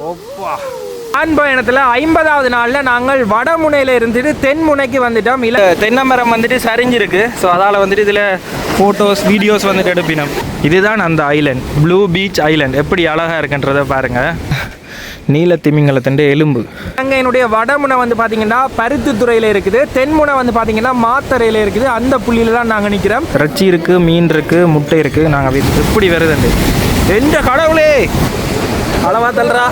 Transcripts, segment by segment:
ஒப்பா பயணத்தில் 50வது நாளில் நாங்கள் வடமுனையில் இருந்துட்டு தென்முனைக்கு வந்துட்டோம். இல்லை தென்னமரம் வந்துட்டு சரிஞ்சிருக்கு. ஸோ அதால் வந்துட்டு இதில் ஃபோட்டோஸ் வீடியோஸ் வந்துட்டு எடுப்பினோம். இதுதான் அந்த ஐலண்ட், ப்ளூ பீச் ஐலண்ட். எப்படி அழகாக இருக்குன்றதை பாருங்கள். நீல திமிங்கலத்தின் எலும்பு. அங்கே என்னுடைய வடமுனை வந்து பார்த்தீங்கன்னா பருத்தித்துறையில் இருக்குது, தென்முனை வந்து பார்த்தீங்கன்னா மாத்தறையில் இருக்குது. அந்த புள்ளியில் தான் நாங்கள் நிற்கிறோம். இறைச்சி இருக்குது, மீன் இருக்குது, முட்டை இருக்குது. நாங்கள் எப்படி வருதுண்டு எந்த கடவுளே அளவா தல்றா.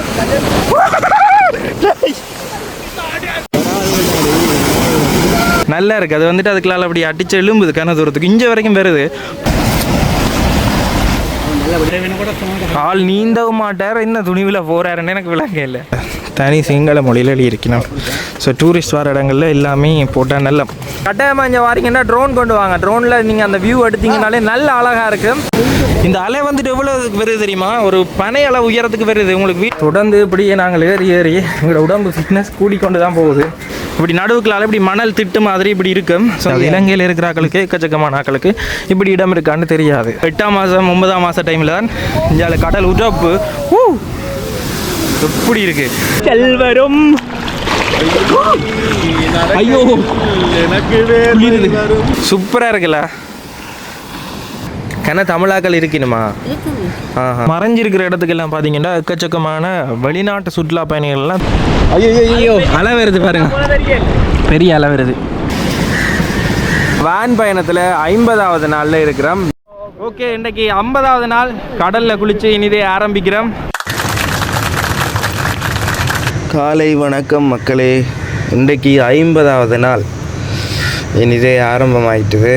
நல்லா இருக்குது. அது வந்துட்டு அதுக்குள்ள அப்படி அடிச்சு எலும்புது கன தூரத்துக்கு இங்கே வரைக்கும் வருது. கால் நீந்தவும் மாட்டார், என்ன துணிவில் போகிறாருன்னு எனக்கு விளங்க இல்லை. தனி சிங்கள மொழியில் எழுதியிருக்கணும். ஸோ டூரிஸ்ட் வர இடங்களில் எல்லாமே போட்டால் நல்ல கட்டாயமாக இங்கே வாரீங்கன்னா ட்ரோன் கொண்டு வாங்க. ட்ரோனில் நீங்கள் அந்த வியூ எடுத்தீங்கனாலே நல்ல அழகாக இருக்கும். இந்த அலை வந்துட்டு எவ்வளோ வருது தெரியுமா? ஒரு பனை அளவு உயரத்துக்கு வருது உங்களுக்கு. தொடர்ந்து இப்படியே நாங்கள் ஏறி எங்களோட உடம்பு ஃபிட்னஸ் கூடிக்கொண்டு தான் போகுது. இப்படி நடுவுக்குள்ளால் இப்படி மணல் திட்டு மாதிரி இப்படி இருக்கும். ஸோ இலங்கையில் இருக்கிற ஆக்களுக்கு எக்கச்சக்கமான ஆக்களுக்கு இப்படி இடம் இருக்கான்னு தெரியாது. 8ஆம் மாதம் 9ஆம் மாதம் டைமில் தான் இங்கே கடல் உடப்பு எப்படி இருக்கு. செல்வரும் ஐயோ எனக்கு சூப்பராக இருக்குல்ல. கன தமிழாக்கள் இருக்கணுமா? மறைஞ்சிருக்கிற இடத்துக்கெல்லாம் பார்த்தீங்கன்னா எக்கச்சக்கமான வெளிநாட்டு சுற்றுலா பயணிகள்லாம். ஐயோ அலை வருது பாருங்க, பெரிய அலை வருது. வேன் பயணத்தில் 50வது நாளில் இருக்கிறோம். ஓகே, இன்றைக்கி 50வது நாள் கடலில் குளித்து இனிதே ஆரம்பிக்கிறோம். காலை வணக்கம் மக்களே. இன்றைக்கி 50வது நாள் இனிதே ஆரம்பமாயிட்டுது.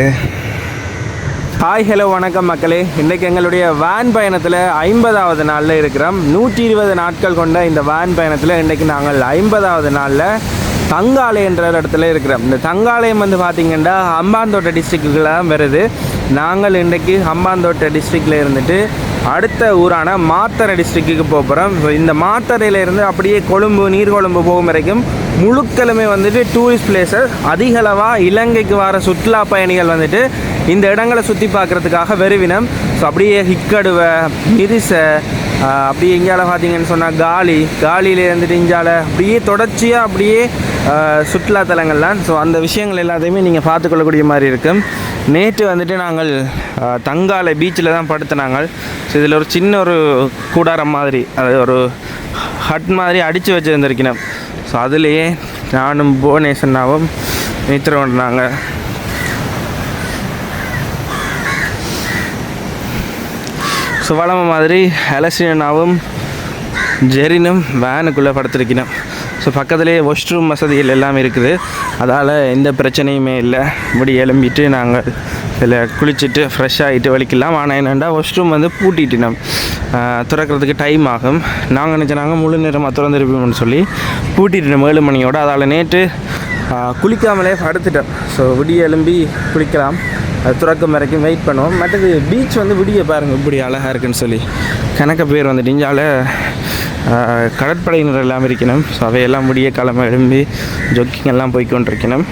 ஹாய் ஹலோ வணக்கம் மக்களே. இன்றைக்கி எங்களுடைய வேன் பயணத்தில் 50வது நாளில் இருக்கிறோம். 120 நாட்கள் கொண்ட இந்த வேன் பயணத்தில் இன்றைக்கி நாங்கள் 50வது நாளில் தங்காலை என்ற இடத்துல இருக்கிறோம். இந்த தங்காலயம் வந்து பார்த்திங்கன்னா ஹம்பாந்தோட்டை டிஸ்ட்ரிக்டில் வருது. நாங்கள் இன்றைக்கி ஹம்பாந்தோட்டை டிஸ்ட்ரிக்டில் இருந்துட்டு அடுத்த ஊரான மாத்தறை டிஸ்ட்ரிக்ட்டுக்கு போகிறோம். இந்த மாத்தறையிலேருந்து அப்படியே கொழும்பு, நீர்கொழும்பு போகும் வரைக்கும் முழுக்களுமே வந்துட்டு டூரிஸ்ட் பிளேஸஸ். அதிகளவாக இலங்கைக்கு வர சுற்றுலா பயணிகள் வந்துட்டு இந்த இடங்களை சுற்றி பார்க்குறதுக்காக வருவினம். ஸோ அப்படியே ஹிக்கடுவை, மிரிசை, அப்படியே இங்கால பார்த்தீங்கன்னு சொன்னால் காலியில் இருந்துட்டு இங்கால அப்படியே தொடர்ச்சியாக அப்படியே சுற்றுலாத்தலங்கள்லாம். ஸோ அந்த விஷயங்கள் எல்லாத்தையுமே நீங்கள் பார்த்துக்கொள்ளக்கூடிய மாதிரி இருக்கும். நேற்று வந்துட்டு நாங்கள் தங்காலை பீச்சில் தான் படுத்தினாங்க. ஸோ இதில் ஒரு சின்ன ஒரு கூடாரம் மாதிரி, அது ஒரு ஹட் மாதிரி அடித்து வச்சுருந்துருக்கணும். ஸோ அதுலேயே நானும் புவனேஸ்வரனாவும் நித்திரவண்டாங்க. ஸோ வளமை மாதிரி அலசினாவும் ஜெரினும் வேனுக்குள்ளே படுத்திருக்கணும். ஸோ பக்கத்துலேயே வாஷ் ரூம் வசதிகள் எல்லாமே இருக்குது. அதால் எந்த பிரச்சனையுமே இல்லை. இப்படி எழும்பிட்டு நாங்கள் இதில் குளிச்சுட்டு ஃப்ரெஷ் ஆகிட்டு வலிக்கலாம். ஆனால் என்னென்னா வாஷ் ரூம் வந்து பூட்டிட்டினோம், திறக்கிறதுக்கு டைம் ஆகும். நாங்கள் நினச்சினாங்க முழு நேரமாக திறந்துருப்போம்னு சொல்லி பூட்டிட்டோம் 7 மணியோடு. அதால் நேற்று குளிக்காமலே படுத்துட்டோம். ஸோ விடிய எழும்பி குளிக்கலாம், அது துறக்கம் வரைக்கும் வெயிட் பண்ணுவோம். மற்றது பீச் வந்து விடிய பாருங்கள் இப்படி அழகாக இருக்குன்னு சொல்லி கணக்க பேர் வந்துட்டு இஞ்சால கடற்படையினர் எல்லாம் இருக்கணும். ஸோ அவையெல்லாம் முடிய கிளம்ப எழும்பி ஜொக்கிங் எல்லாம் போய்கொண்டிருக்கணும்.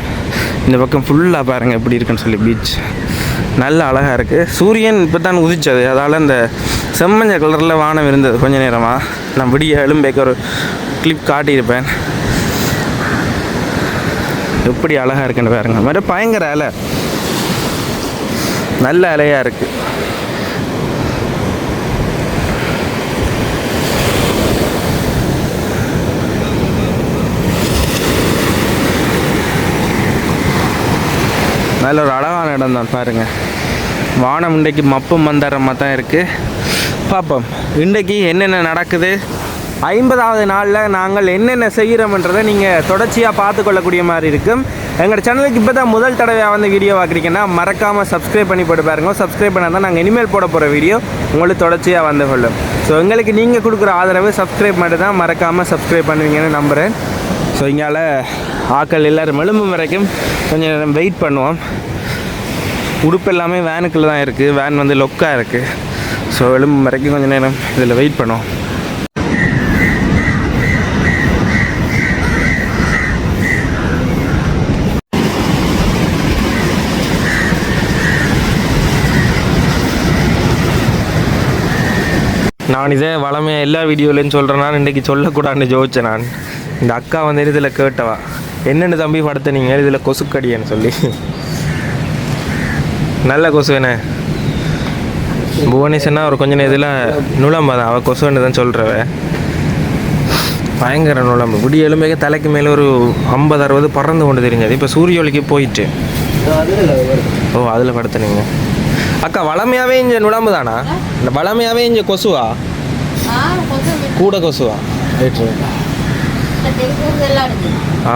இந்த பக்கம் ஃபுல்லாக பாருங்கள் எப்படி இருக்குன்னு சொல்லி பீச் நல்ல அழகாக இருக்குது. சூரியன் இப்போ தான் உதிச்சது, அதால் அந்த செம்மஞ்ச கலரில் வானம் இருந்தது கொஞ்ச நேரமாக. நான் விடிய எழும்பேக்க ஒரு கிளிப் காட்டியிருப்பேன். எப்படி அழகாக இருக்குன்னு பாருங்கள். மாதிரி பயங்கர அலை, நல்ல அலையாக இருக்குது. நல்ல ஒரு அழகான இடம் தான் பாருங்கள். வானம் இன்றைக்கு மப்பும் மந்தாரமாக தான் இருக்குது. பார்ப்போம் இன்றைக்கி என்னென்ன நடக்குது. 50வது நாளில் நாங்கள் என்னென்ன செய்கிறோம்ன்றதை நீங்கள் தொடர்ச்சியாக பார்த்து கொள்ளக்கூடிய மாதிரி இருக்கும். எங்கள் சேனலுக்கு இப்போ தான் முதல் தடவையாக வந்து வீடியோ பார்க்குறீங்கன்னா மறக்காமல் சப்ஸ்கிரைப் பண்ணி போட்டு பாருங்க. சப்ஸ்கிரைப் பண்ணால் தான் நாங்கள் இனிமேல் போட போகிற வீடியோ உங்களுக்கு தொடர்ச்சியாக வந்து கொள்ளும். ஸோ எங்களுக்கு நீங்கள் கொடுக்குற ஆதரவு சப்ஸ்கிரைப் மட்டும் தான், மறக்காமல் சப்ஸ்கிரைப் பண்ணுவீங்கன்னு நம்புகிறேன். ஸோ இங்கால ஆக்கள் எல்லோரும் எழும்பும் வரைக்கும் கொஞ்சம் நேரம் வெயிட் பண்ணுவோம். உடுப்பு எல்லாமே வேனுக்குள்ளே தான் இருக்குது, வேன் வந்து லொக்காக இருக்குது. ஸோ எழும்பும் வரைக்கும் கொஞ்சம் நேரம் இதில் வெயிட் பண்ணுவோம். நான் இதே வளமையாக எல்லா வீடியோலையும் சொல்கிறேன்னா இன்றைக்கி சொல்லக்கூடாதுன்னு ஜோதிச்சேன் நான். இந்த அக்கா வந்து இதில் கேட்டவா என்னென்னு தம்பி படுத்துனீங்க இதில் கொசுக்கடியன்னு சொல்லி. நல்ல கொசு என்ன புவனேஸ்வரனா ஒரு கொஞ்சம் இதில் நுழம்பு தான் அவள் கொசுன்னு தான் சொல்கிறவ. பயங்கர நுழம்பு விடிய எலும்பைக்கு தலைக்கு மேலே ஒரு 50-60 பறந்து கொண்டு தெரிஞ்சது. இப்போ சூரிய ஒளிக்கு போயிட்டு ஓ அதில் படுத்துனீங்க. அக்கா வளமையாகவே இங்கே நுழம்பு தானா? இந்த வளமையாகவே இங்கே கொசுவா கூட கொசுவா? ஆ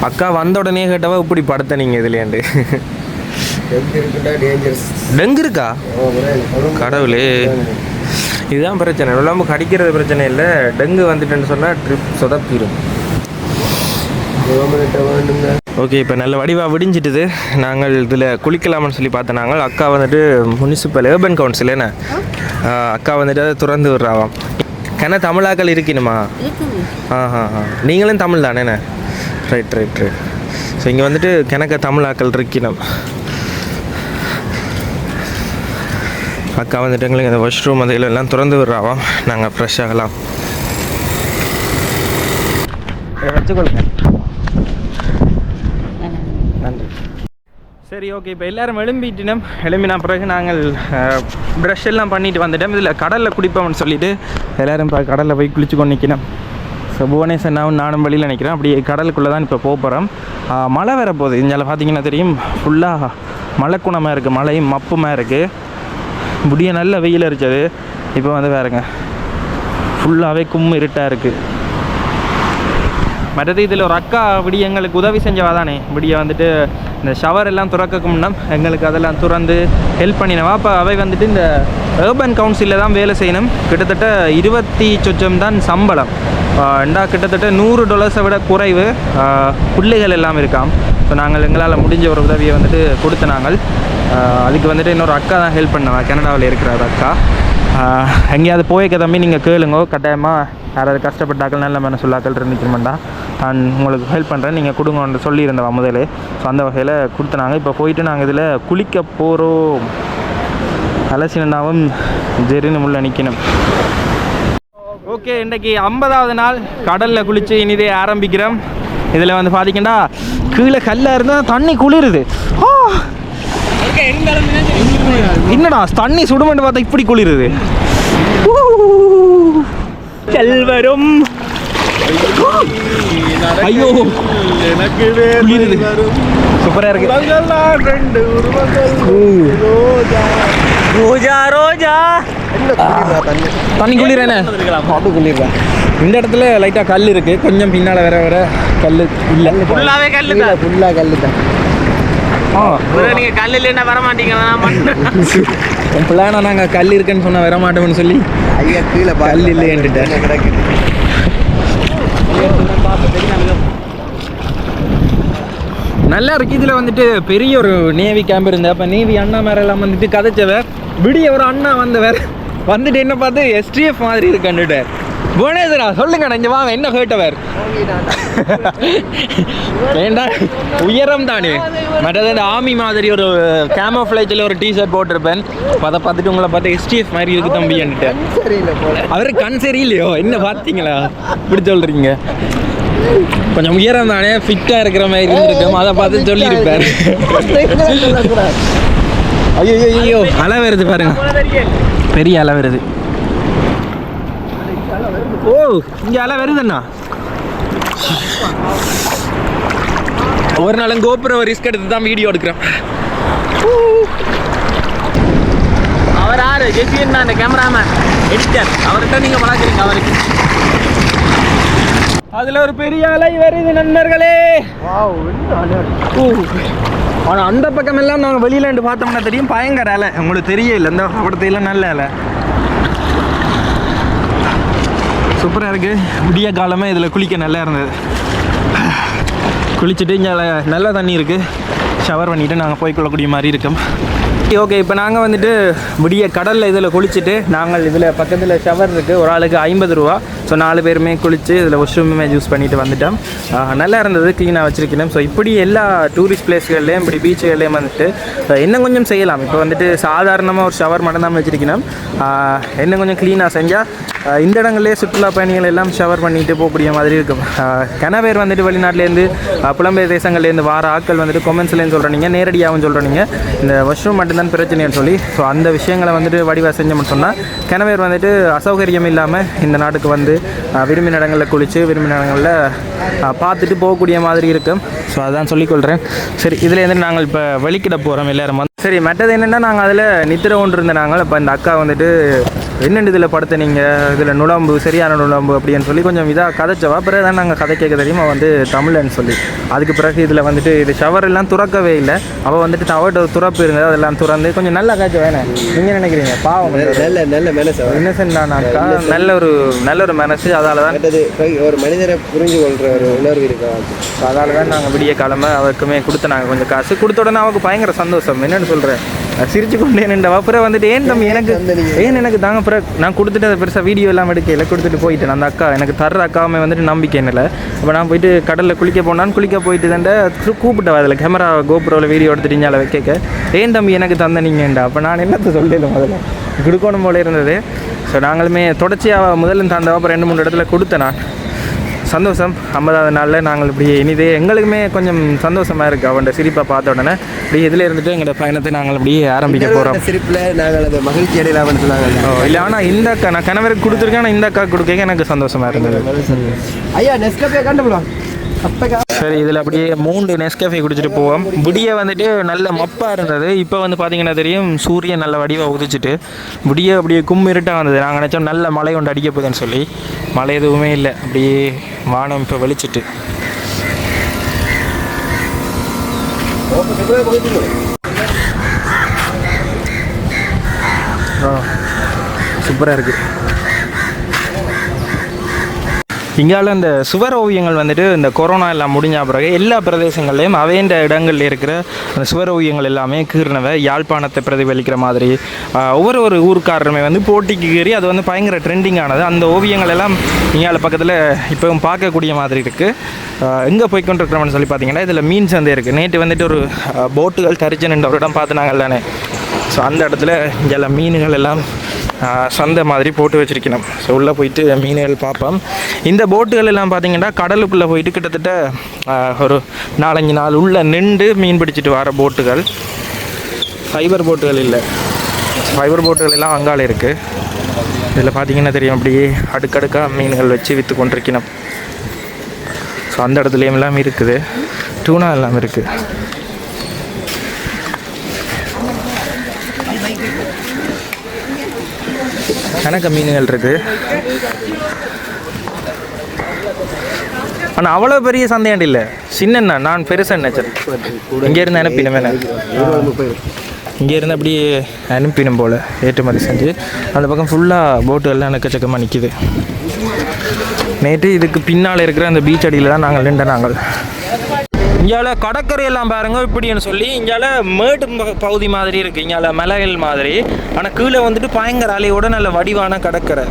அக்கா வந்த உடனே கேட்டவா இப்படி படுத்துனீங்க இதுலேண்டு. டெங்கு இருக்கா? கடவுளே இதுதான் பிரச்சனை. நுழம்பு கடிக்கிறது பிரச்சனை இல்லை, டெங்கு வந்துட்டுன்னு சொன்னால் ட்ரிப் சொதப்பிடும். ஓகே இப்போ நல்ல வடிவாக விடிஞ்சிட்டுது. நாங்கள் இதில் குளிக்கலாம்னு சொல்லி பார்த்தோம். நாங்கள் அக்கா வந்துட்டு முனிசிபல் ஏர்பன் கவுன்சில் என்ன அக்கா வந்துட்டு அதை திறந்து விட்றாவாம். ஏன்னா தமிழாக்கள் இருக்கணுமா? நீங்களும் தமிழ் தானேண்ணே? Right right right. ஸோ இங்கே வந்துட்டு கிணக்க தமிழாக்கள் இருக்கணும். அக்கா வந்துட்டு எங்களுக்கு இந்த வாஷ்ரூம் அதில் எல்லாம் திறந்து விட்றாவாம். நாங்கள் ஃப்ரெஷ் ஆகலாம். வச்சுக்கொள்ளுங்க. நன்றி. சரி ஓகே இப்போ எல்லோரும் எழும்பினா பிறகு நாங்கள் ப்ரஷ் எல்லாம் பண்ணிட்டு வந்துட்டோம். இதில் கடலில் குடிப்போம்னு சொல்லிவிட்டு எல்லோரும் இப்போ கடலில் போய் குளிச்சு கொண்டு நிற்கணும். ஸோ புவனேஸ்வரனாவும் நானும் வழியில் நிற்கிறேன். அப்படி கடலுக்குள்ளே தான் இப்போ போகிறோம். மழை வரப்போகுது. இங்கே பார்த்தீங்கன்னா தெரியும் ஃபுல்லாக மழைக்குணமாக இருக்குது, மழையும் மப்புமாக இருக்குது. முடிய நல்ல வெயில் அடித்தது. இப்போ வந்து வேறுங்க ஃபுல்லாகவே கும்மு இருட்டாக இருக்குது. மற்றது இதில் ஒரு அக்கா விடிய எங்களுக்கு உதவி செஞ்சவா தானே. விடிய வந்துட்டு இந்த ஷவர் எல்லாம் திறக்க முன்னா எங்களுக்கு அதெல்லாம் திறந்து ஹெல்ப் பண்ணினவா. அப்போ அவை வந்துட்டு இந்த ஏர்பன் கவுன்சிலில் தான் வேலை செய்யணும். கிட்டத்தட்ட 20 சொச்சம் தான் சம்பளம். கிட்டத்தட்ட $100 விட குறைவு. பிள்ளைகள் எல்லாம் இருக்காம். ஸோ நாங்கள் எங்களால் முடிஞ்ச ஒரு உதவியை வந்துட்டு கொடுத்த நாங்கள். அதுக்கு வந்துட்டு இன்னொரு அக்கா தான் ஹெல்ப் பண்ணவா, கனடாவில் இருக்கிற அக்கா. எங்கேயாவது போய்க்க தம்பி நீங்கள் கேளுங்கோ, கட்டாயமாக யாராவது கஷ்டப்பட்டாக்கள் நல்ல மன சொல்லாக்கள் இருந்துச்சுமெண்டா நான் உங்களுக்கு ஹெல்ப் பண்ணுறேன், நீங்கள் கொடுங்கன்னு சொல்லியிருந்தவா முதலே. ஸோ அந்த வகையில் கொடுத்தனாங்க. இப்போ போயிட்டு நாங்கள் இதில் குளிக்க போகிறோம். அலசினாவும் ஜெரின்னு முள்ள நிற்கணும். ஓகே இன்றைக்கி 50வது நாள் கடலில் குளித்து இனிதே ஆரம்பிக்கிறோம். இதில் வந்து பார்த்தீங்கன்னா கீழே கல்லாக இருந்தால் தண்ணி குளிருது. என்னடா தண்ணி சுடுமென்று பார்த்தா இப்படி குளிருது. செல்வரும் ஐயோ எனக்கு சூப்பராக இருக்கு. ரோஜா ரோஜா தண்ணி குளிரேனே குளிர்றா. இந்த இடத்துல லைட்டாக கல் இருக்கு, கொஞ்சம் பின்னால் வேற வேற கல் இல்லை. ஃபுல்லாகவே கல் தான், ஃபுல்லாக கல் தான். நீங்கள் கல் இல்லைன்னா வர மாட்டீங்கன்னா பிள்ளைனா நாங்கள் கல் இருக்குன்னு சொன்னால் வர மாட்டோம்னு சொல்லி ஐயா கீழே கல் இல்லைன்னுட்டேன். நல்லா இருக்கு. இதில் வந்துட்டு பெரிய ஒரு நேவி கேம்ப் இருந்தது. அப்போ நேவி அண்ணா மேரெல்லாம் வந்துட்டு கதைச்சவர் விடிய ஒரு அண்ணா வந்தவர் வந்துட்டு என்ன பார்த்து எஸ்டிஎஃப் மாதிரி இருக்குன்னுட்டு புவனேஸ்வரா சொல்லுங்க இங்கே வாங்க என்ன கேட்டவர் வேண்டாம் உயரம் தானே. மற்றது அந்த ஆர்மி மாதிரி ஒரு கேமோஃப்ளைட்டில் ஒரு டிஷர்ட் போட்டிருப்பேன். அதை பார்த்துட்டு உங்களை பார்த்து எஸ்டிஎஃப் மாதிரி இருக்கு தம்பின்னுட்டு. அவருக்கு கண் சரியில்லையோ என்ன பார்த்தீங்களா இப்படி சொல்கிறீங்க? கொஞ்சம் உயரம் தானே, ஃபிட்டாக இருக்கிற மாதிரி இருந்திருக்கும், அதை பார்த்து சொல்லியிருப்பார். ஐயோ ஐயோ அலை வருது பாருங்க, பெரிய அலை வருது. ஓ இங்கே அலை வருதுண்ணா. ஒரு நாளும் கோபுரம் ரிஸ்க் எடுத்து தான் வீடியோ எடுக்கிறேன். அவர் யாரு? ஜெசியன் தான், அந்த கேமராமேன் எடிட்டர். அவர்கிட்ட நீங்கள் வளர்க்குறீங்க. அவருக்கு அதில் ஒரு பெரிய அலை வருது நண்பர்களே. ஆனால் அந்த பக்கம் எல்லாம் நாங்கள் வெளியிலேருந்து பார்த்தோம்னா தெரியும் பயங்கர அலை. உங்களுக்கு தெரியல இந்த படத்தையெல்லாம் நல்ல அலை சூப்பராக இருக்குது. விடிய காலமே இதில் குளிக்க நல்லா இருந்தது. குளிச்சுட்டு இங்கே நல்ல தண்ணி இருக்குது, ஷவர் பண்ணிவிட்டு நாங்கள் போய்க்கொள்ளக்கூடிய மாதிரி இருக்கோம். ஓகே இப்போ நாங்கள் வந்துட்டு விடிய கடலில் இதில் குளிச்சுட்டு நாங்கள் இதில் பக்கத்தில் ஷவர் இருக்குது, ஒரு ஆளுக்கு 50 ரூபா. ஸோ 4 பேருமே குளித்து இதில் வாஷ்ரூமே யூஸ் பண்ணிட்டு வந்துட்டோம். நல்லா இருந்தது, க்ளீனாக வச்சுருக்கணும். ஸோ இப்படி எல்லா டூரிஸ்ட் பிளேஸ்கள்லேயும் இப்படி பீச்சுகள்லேயும் வந்துட்டு இன்னும் கொஞ்சம் செய்யலாம். இப்போ வந்துட்டு சாதாரணமாக ஒரு ஷவர் மட்டும் தான் வச்சுருக்கணும். இன்னும் கொஞ்சம் க்ளீனாக செஞ்சால் இந்த இடங்களே சுற்றுலா பயணிகள் எல்லாம் ஷவர் பண்ணிட்டு போகக்கூடிய மாதிரி இருக்கும். கன பேர் வந்துட்டு வெளிநாட்டிலேருந்து புலம்பெயர் தேசங்கள்லேருந்து வார ஆட்கள் வந்துட்டு கொமெண்ட்ஸ்லேருந்து சொல்கிறீங்க, நேரடியாகவும் சொல்கிறீங்க இந்த வாஷ்ரூம் மட்டும்தான் பிரச்சனைன்னு சொல்லி. ஸோ அந்த விஷயங்களை வந்துட்டு வடிவாக செஞ்சோம்னு சொன்னால் கன பேர் வந்துட்டு அசௌகரியம் இல்லாமல் இந்த நாட்டுக்கு வந்து விரும்பின இடங்களில் குளித்து விரும்பின இடங்களில் பார்த்துட்டு போகக்கூடிய மாதிரி இருக்கும். ஸோ அதான் சொல்லிக்கொள்கிறேன். சரி, இதுலேருந்து நாங்கள் இப்போ வெளிக்கிட போகிறோம் எல்லோரும். சரி, மற்றது என்னென்னா நாங்கள் அதில் நித்திர ஒன்று இருந்த நாங்கள் இப்போ இந்த அக்கா வந்துட்டு என்னென்னு இதில் படுத்த நீங்கள் இதில் நுழம்பு சரியான நுழம்பு அப்படின்னு சொல்லி கொஞ்சம் இதாக கதைச்சவா. பிறகு தான் நாங்கள் கதை கேட்க தெரியுமா வந்து தமிழ்ன்னு சொல்லி. அதுக்கு பிறகு இதில் வந்துட்டு இது ஷவர் எல்லாம் துறக்கவே இல்லை. அவள் வந்துட்டு டவர்ட்ட துறப்பு இருந்தது, அதெல்லாம் துறந்து கொஞ்சம் நல்லா காய்ச்ச வேணேன். நீங்கள் நினைக்கிறீங்க பாவம் நல்ல மனசு இன்னசென்ட் தான் அக்கா, நல்ல ஒரு மனசு. அதால் தான் ஒரு மனிதரை புரிஞ்சு கொள்கிற ஒரு உணர்வு இருக்கா. அதால் தான் நாங்கள் விடிய கிழமை அவருக்குமே கொடுத்த நாங்கள் கொஞ்சம் காசு கொடுத்த உடனே அவருக்கு பயங்கர சந்தோஷம். என்னென்னு சொல்கிறேன், சிரிச்சு கொண்டே நின்றவா. அப்புறம் வந்துட்டு ஏன் தம்பி எனக்கு தாங்க அப்புறம் நான் கொடுத்துட்டு அதை பெருசாக வீடியோ எல்லாம் எடுக்கல, கொடுத்துட்டு போயிட்டேன். அந்த அக்கா எனக்கு தர்ற அக்காவுமே வந்துட்டு நம்பிக்கை இல்லை. அப்போ நான் போயிட்டு கடலில் குளிக்க குளிக்க போயிட்டு தாண்டா கூப்பிட்டவா அதில் கேமரா கோபுரோவில் வீடியோ எடுத்துட்டீங்க வைக்க. ஏன் தம்பி எனக்கு தந்த நீங்கண்டா. அப்போ நான் என்னத்தை சொல்லல, முதல்ல கொடுக்கணும் போல இருந்தது. ஸோ நாங்களுமே தொடர்ச்சியாக முதல்ல தந்தவா அப்புறம் 2-3 இடத்துல கொடுத்தேன் நான். சந்தோஷம். 50வது நாளில் நாங்கள் இப்படி இனிதே எங்களுக்குமே கொஞ்சம் சந்தோஷமாக இருக்குது அவன் சிரிப்பை பார்த்த உடனே. இப்படி இதில் இருந்துட்டு எங்களோட பயணத்தை நாங்கள் அப்படியே ஆரம்பிக்க போகிறோம். சிரிப்பில் நாங்கள் அதை மகிழ்ச்சி அடையலாம்னு சொன்னாங்க. இல்லை, ஆனால் இந்த அக்கா நான் கணவருக்கு கொடுத்துருக்கேன், ஆனால் இந்த அக்கா கொடுக்க எனக்கு சந்தோஷமாக இருந்தது. ஐயா நெஸ்கஃபே கண்டுபிடிலாம். சரி, இதில் அப்படியே 3 நெஸ்கஃபே குடிச்சிட்டு போவோம். விடிய வந்துட்டு நல்ல மப்பாக இருந்தது. இப்போ வந்து பார்த்தீங்கன்னா தெரியும், சூரியன் நல்ல வடிவாக உதிச்சிட்டு விடிய அப்படியே கும்மிருட்டாக வந்தது. நாங்கள் நினச்சோம் நல்ல மழை ஒன்று அடிக்க போகுதுன்னு சொல்லி. மழை எதுவுமே இல்லை, அப்படியே வானம் இப்போ வெளிச்சிட்டு. சூப்பராக இருக்குது. இங்கால இந்த சுவர் ஓவியங்கள் வந்துட்டு இந்த கொரோனா எல்லாம் முடிஞ்ச பிறகு எல்லா பிரதேசங்கள்லேயும் அவைன்ற இடங்களில் இருக்கிற அந்த சுவர் ஓவியங்கள் எல்லாமே கீறினவை யாழ்ப்பாணத்தை பிரதிபலிக்கிற மாதிரி ஒவ்வொரு ஊருக்காரருமே வந்து போட்டிக்கு கீறி அது வந்து பயங்கர ட்ரெண்டிங் ஆனது. அந்த ஓவியங்கள் எல்லாம் இங்கால பக்கத்தில் இப்போவும் பார்க்கக்கூடிய மாதிரி இருக்குது. எங்கே போய்கொண்டிருக்கிறோம்னு சொல்லி பார்த்தீங்கன்னா இதில் மீன் சந்தை இருக்குது. நேற்று வந்துட்டு ஒரு போட்டுகள் தரிச்சன் ஒரு இடம் பார்த்துனாங்க தானே. ஸோ அந்த இடத்துல இங்கெல்லாம் மீன்கள் எல்லாம் சந்தை மாதிரி போட்டு வச்சுருக்கணும். ஸோ உள்ளே போயிட்டு மீன்கள் பார்ப்போம். இந்த போட்டுகள் எல்லாம் பார்த்திங்கன்னா கடலுக்குள்ளே போயிட்டு கிட்டத்தட்ட ஒரு 4-5 நாள் உள்ளே நின்று மீன் பிடிச்சிட்டு வர போட்டுகள். ஃபைபர் போட்டுகள் இல்லை, ஃபைபர் போட்டுகள் எல்லாம் அங்கால இருக்குது. இதில் பார்த்திங்கன்னா தெரியும், அப்படியே அடுக்கடுக்காக மீன்கள் வச்சு விற்று கொண்டிருக்கணும். ஸோ அந்த இடத்துலையும் எல்லாம் இருக்குது, டூனா எல்லாம் இருக்குது. கணக்க மீன்கள் இருக்குது. ஆனால் அவ்வளோ பெரிய சந்தையாண்டு இல்லை, சின்னண்ணா நான் பெருசாக நினச்சேன். இங்கேருந்து அனுப்பினோம் வேணா, இங்கேருந்து அப்படியே அனுப்பினும் போல் ஏற்றுமதி செஞ்சு. அந்த பக்கம் ஃபுல்லாக போட்டுகள்லாம் எக்கச்சக்கமாக நிற்கிது. நேற்று இதுக்கு பின்னால் இருக்கிற அந்த பீச் அடியில் தான் நாங்கள் நாங்கள் இங்கால கடற்கரையெல்லாம் பாருங்கள் இப்படின்னு சொல்லி. இங்கால மேடு பகுதி மாதிரி இருக்குது, இங்கால மலைகள் மாதிரி. ஆனால் கீழே வந்துட்டு பயங்கர அலையோட நல்ல வடிவான கடற்கரை.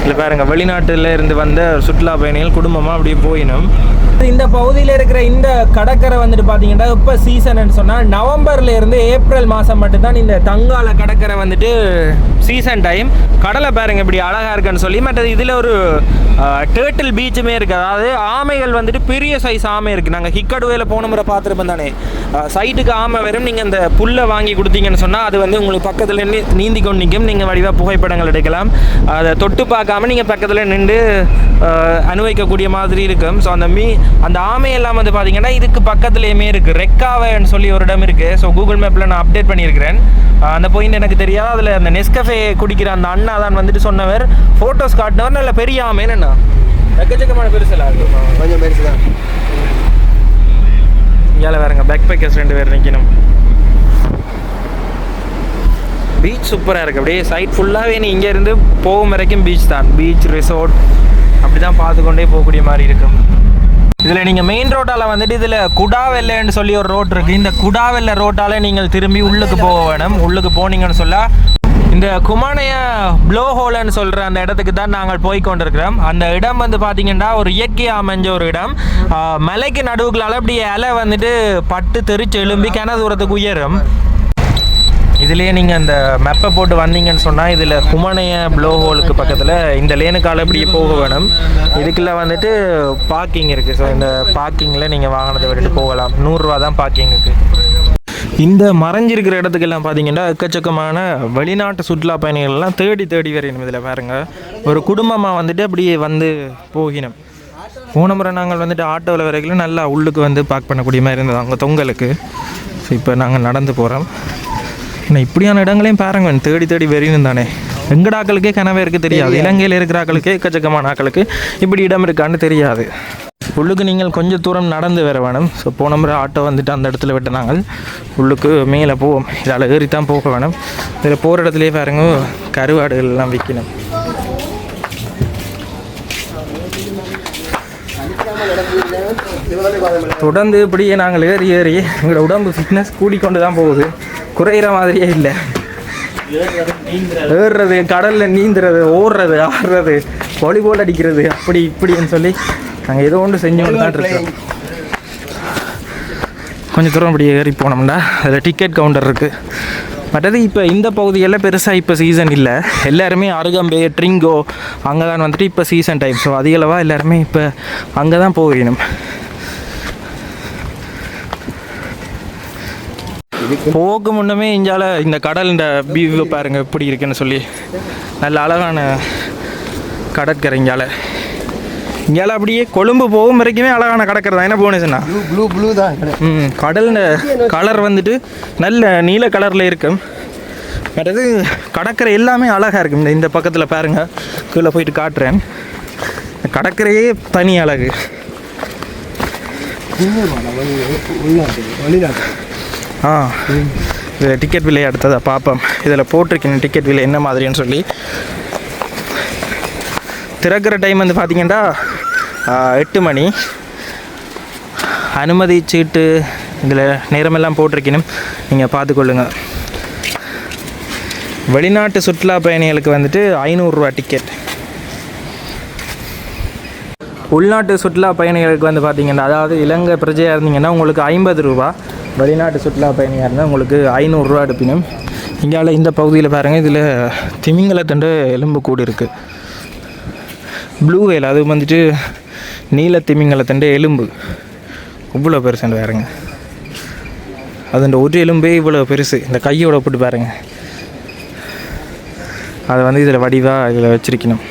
இல்லை பாருங்கள், வெளிநாட்டில் இருந்து வந்த சுற்றுலா பயணிகள் குடும்பமாக அப்படியே போயிடும். இந்த பகுதியில் இருக்கிற இந்த கடற்கரை வந்துட்டு பார்த்தீங்கன்னா இப்போ சீசன்னு சொன்னால் நவம்பர்லேருந்து ஏப்ரல் மாதம் மட்டும்தான் இந்த தங்கால கடற்கரை வந்துட்டு சீசன் டைம். கடலை பாருங்க இப்படி அழகாக இருக்குன்னு சொல்லி. மற்றது இதில் ஒரு டேர்ட்டில் பீச்சுமே இருக்குது. அதாவது ஆமைகள் வந்துட்டு பெரிய சைஸ் ஆமை இருக்குது. நாங்கள் ஹிக்கடுவையில் போன முறை பார்த்துருப்போம் தானே. சைட்டுக்கு ஆமை வரும், நீங்கள் இந்த புல்லை வாங்கி கொடுத்தீங்கன்னு சொன்னால் அது வந்து உங்களுக்கு பக்கத்தில் நீந்தி கொண்டு நிற்கும். நீங்கள் வடிவாக புகைப்படங்கள் எடுக்கலாம். அதை தொட்டு பார்க்காம நீங்கள் பக்கத்தில் நின்று அனுபவிக்கக்கூடிய மாதிரி இருக்கும். ஸோ அந்த ஆமையெல்லாம் வந்து பார்த்தீங்கன்னா இதுக்கு பக்கத்துலேயுமே இருக்குது. ரெக்காவைன்னு சொல்லி ஒரு இடம் இருக்குது. ஸோ கூகுள் மேப்பில் நான் அப்டேட் பண்ணியிருக்கிறேன். அந்த பாயிண்ட் எனக்கு தெரியாது. அதில் அந்த நெஸ்கஃபே குடிக்கிற அந்த அண்ணா தான் வந்துட்டு சொன்னவர், ஃபோட்டோஸ் காட்டினவர். நல்ல பெரிய ஆமை என்னண்ணா, எக்கச்சக்கமான பெருசெல்லாம் இருக்கும், கொஞ்சம் பெருசு தான். இங்கே வேறுங்க பேக் பேக்கர்ஸ் 2 பேர் நிற்கணும். பீச் சூப்பராக இருக்குது. அப்படியே சைட் ஃபுல்லாகவே நீ இங்கேருந்து போகும் வரைக்கும் பீச் தான், பீச் ரிசோர்ட் அப்படி தான் பார்த்துக்கொண்டே போகக்கூடிய மாதிரி இருக்கும். இதில் நீங்கள் மெயின் ரோட்டால் வந்துட்டு இதில் குடாவெல்லைன்னு சொல்லி ஒரு ரோட் இருக்குது. இந்த குடாவெல்லை ரோட்டால் நீங்கள் திரும்பி உள்ளுக்கு போக வேணும். உள்ளுக்கு போனீங்கன்னு சொல்ல இந்த குமானைய ப்ளோ ஹோல்னு சொல்கிற அந்த இடத்துக்கு தான் நாங்கள் போய் கொண்டிருக்கிறோம். அந்த இடம் வந்து பார்த்தீங்கன்னா ஒரு இயற்கையாக அமைஞ்ச ஒரு இடம். மலைக்கு நடுவுகளால் அப்படி இலை வந்துட்டு பட்டு தெரிச்சு எழும்பி கிண தூரத்துக்கு உயரும். இதுலேயே நீங்கள் அந்த மெப்பை போட்டு வந்தீங்கன்னு சொன்னால் இதில் குமனைய ப்ளோ ஹோலுக்கு பக்கத்தில் இந்த லேனுக்கால இப்படியே போக வேணும். இதுக்குள்ளே வந்துட்டு பார்க்கிங் இருக்குது. ஸோ இந்த பார்க்கிங்கில் நீங்கள் வாகனத்தை விட்டுட்டு போகலாம். 100 ரூபா தான் பார்க்கிங்குக்கு. இந்த மறைஞ்சிருக்கிற இடத்துக்கெல்லாம் பார்த்தீங்கன்னா எக்கச்சக்கமான வெளிநாட்டு சுற்றுலா பயணிகள்லாம் தேடி வரையணும். இதில் பாருங்கள், ஒரு குடும்பமாக வந்துட்டு அப்படியே வந்து போகினோம். போன முறை நாங்கள் வந்துட்டு ஆட்டோவில் வரைக்கும் நல்லா உள்ளுக்கு வந்து பார்க் பண்ணக்கூடிய மாதிரி இருந்தது அங்கே தொங்கலுக்கு. ஸோ இப்போ நாங்கள் நடந்து போகிறோம். ஆனால் இப்படியான இடங்களையும் பாருங்க, தேடி வரையணும் தானே. எங்கட ஆக்களுக்கே கனவே இருக்குது தெரியாது. இலங்கையில் இருக்கிற ஆக்களுக்கே எக்கச்சக்கமான ஆக்களுக்கு இப்படி இடம் இருக்கான்னு தெரியாது. உள்ளுக்கு நீங்கள் கொஞ்சம் தூரம் நடந்து வர வேணும். ஸோ போன முறை ஆட்டோ வந்துட்டு அந்த இடத்துல விட்டு நாங்கள் உள்ளுக்கு மேலே போவோம். இதால் ஏறி தான் போக வேணும். இதில் போகிற இடத்துலையே பாருங்க கருவாடுகள் எல்லாம் விற்கணும். தொடர்ந்து இப்படியே நாங்கள் ஏறி எங்களோட உடம்பு ஃபிட்னஸ் கூடிக்கொண்டு தான் போகுது. குறையிற மாதிரியே இல்லை. ஏறுறது, கடலில் நீந்துறது, ஓடுறது, ஆடுறது, வாலிபால் அடிக்கிறது, அப்படி இப்படின்னு சொல்லி நாங்கள் ஏதோ ஒன்று செஞ்சோன்னு தான் இருக்கோம். கொஞ்சம் தூரம் அப்படி ஏறி போனோம்னா அதில் டிக்கெட் கவுண்டர் இருக்குது. மற்றது இப்போ இந்த பகுதியெல்லாம் பெருசாக இப்போ சீசன் இல்லை. எல்லாருமே அருகம்பே, ட்ரிங்கோ அங்கே தான் வந்துட்டு இப்போ சீசன் டைம். ஸோ அதிகளவாக எல்லாருமே இப்போ அங்கே தான் போகணும். போக்கு முன்னமே இஞ்சால இந்த கடல் இந்த வியூ பாருங்க எப்படி இருக்குன்னு சொல்லி. நல்ல அழகான கடற்கரை இங்கால. இங்கால அப்படியே கொழும்பு போகும் வரைக்குமே அழகான கடற்கரை தான். என்ன போனுச்சுன்னா ப்ளூ தான். கடல் கலர் வந்துட்டு நல்ல நீல கலரில் இருக்கும். மற்றது கடற்கரை எல்லாமே அழகாக இருக்கும். இந்த பக்கத்தில் பாருங்க, கீழே போயிட்டு காட்டுறேன். கடற்கரையே தனி அழகு. இதில் டிக்கெட் விலை அடுத்ததை பார்ப்போம். இதில் போட்டிருக்கேன் டிக்கெட் விலை என்ன மாதிரின்னு சொல்லி. திறக்கிற டைம் வந்து பார்த்திங்கன்னா 8 மணி. அனுமதி சீட்டு இதில் நேரமெல்லாம் போட்டிருக்கணும், நீங்கள் பார்த்துக்கொள்ளுங்க. வெளிநாட்டு சுற்றுலா பயணிகளுக்கு வந்துட்டு 500 ரூபா டிக்கெட். உள்நாட்டு சுற்றுலா பயணிகளுக்கு வந்து பார்த்திங்கன்னா, அதாவது இலங்கை பிரஜையாக இருந்தீங்கன்னா உங்களுக்கு 50 ரூபா. வெளிநாட்டு சுற்றுலா பயணியாக இருந்தால் உங்களுக்கு 500 ரூபா எடுப்பினும். இங்கால இந்த பகுதியில் பாருங்கள், இதில் திமிங்கலத்தண்டு எலும்பு கூடு இருக்குது. ப்ளூ வேல், அது வந்துட்டு நீல திமிங்கலத்தண்டு எலும்பு இவ்வளோ பெருசுன்னு பாருங்க. அதுண்ட ஒரு எலும்பே இவ்வளோ பெருசு. இந்த கையோட போட்டு பாருங்க. அதை வந்து இதில் வடிவாக இதில் வச்சிருக்கணும்.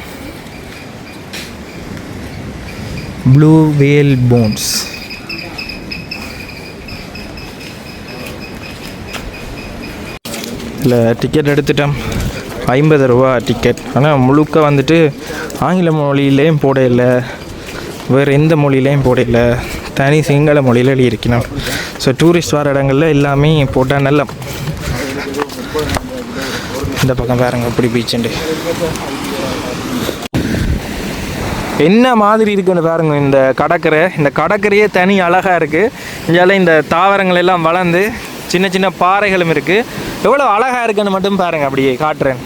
Blue whale bones. இதில் டிக்கெட் எடுத்துட்டோம். 50 ரூபா டிக்கெட். ஆனால் முழுக்க வந்துட்டு ஆங்கில மொழியிலையும் போட இல்லை, வேறு எந்த மொழியிலையும் போட இல்லை, தனி சிங்கள மொழியில் எழுதியிருக்கணும். ஸோ டூரிஸ்ட் வர இடங்களில் எல்லாமே போட்டால் நல்ல. இந்த பக்கம் பாருங்க எப்படி பீச்சுண்டு என்ன மாதிரி இருக்குன்னு பாருங்க. இந்த கடற்கரை, இந்த கடற்கரையே தனி அழகாக இருக்குது. இதால் இந்த தாவரங்கள் எல்லாம் வளர்ந்து சின்ன சின்ன பாறைகளும் இருக்குது. எவ்வளோ அழகாக இருக்குன்னு மட்டும் பாருங்கள். அப்படியே காட்டுறேன்.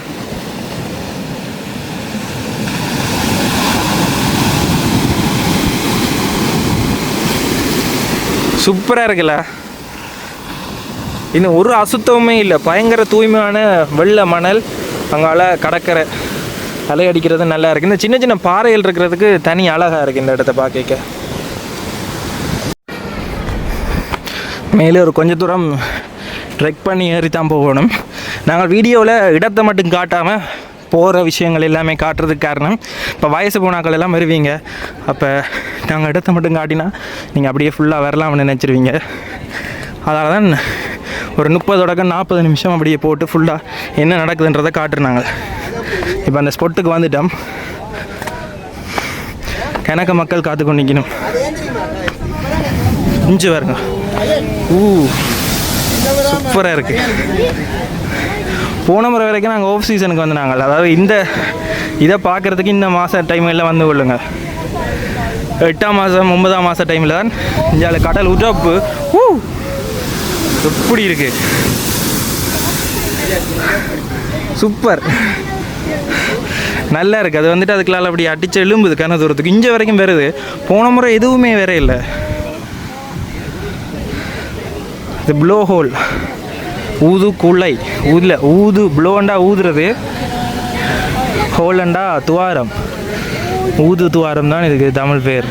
சூப்பராக இருக்குல்ல. இன்னும் ஒரு அசுத்தமுமே இல்லை. பயங்கர தூய்மையான வெள்ளை மணல். அங்கால கடற்கரை அலை அடிக்கிறது நல்லா இருக்குது. இந்த சின்ன சின்ன பாறைகள் இருக்கிறதுக்கு தனி அழகாக இருக்குது இந்த இடத்த பார்க்க. மேலே ஒரு கொஞ்சம் தூரம் ட்ரெக் பண்ணி ஏறி தான் போகணும். நாங்கள் வீடியோவில் இடத்தை மட்டும் காட்டாமல் போகிற விஷயங்கள் எல்லாமே காட்டுறதுக்கு காரணம், இப்போ வயசு போனாக்கள் எல்லாம் வருவீங்க. அப்போ நாங்கள் இடத்தை மட்டும் காட்டினா நீங்கள் அப்படியே ஃபுல்லாக வரலாம்னு நினச்சிருவீங்க. அதனால தான் ஒரு 30-40 நிமிஷம் அப்படியே போட்டு ஃபுல்லாக என்ன நடக்குதுன்றதை காட்டுறாங்க. இப்போ அந்த ஸ்பாட்டுக்கு வந்துட்டோம். கணக்க மக்கள் காத்துக்கொண்டு நிற்கணும். இஞ்சி வருங்க. சூப்பராக இருக்குது. போன முறை வரைக்கும் நாங்கள் ஆஃப் சீசனுக்கு வந்து நாங்கள், அதாவது இந்த இதை பார்க்குறதுக்கு இந்த மாத டைமில் வந்து கொள்ளுங்க. 8ஆம் மாதம் 9ஆம் மாத டைமில் தான் இந்தியாவில் கடல் உடப்பு எப்படி இருக்குது. சூப்பர், நல்லா இருக்குது. அது வந்துட்டு அதுக்குள்ளால அப்படி அடிச்சு எழும்புது கன தூரத்துக்கு, இங்கே வரைக்கும் வருது. போன முறை எதுவுமே வேற இல்லை. இது ப்ளோ ஹோல், ஊது குழை. ஊது ப்ளோண்டா ஊதுறது, ஹோலண்டா துவாரம். ஊது துவாரம் தான் இதுக்கு தமிழ் பேர்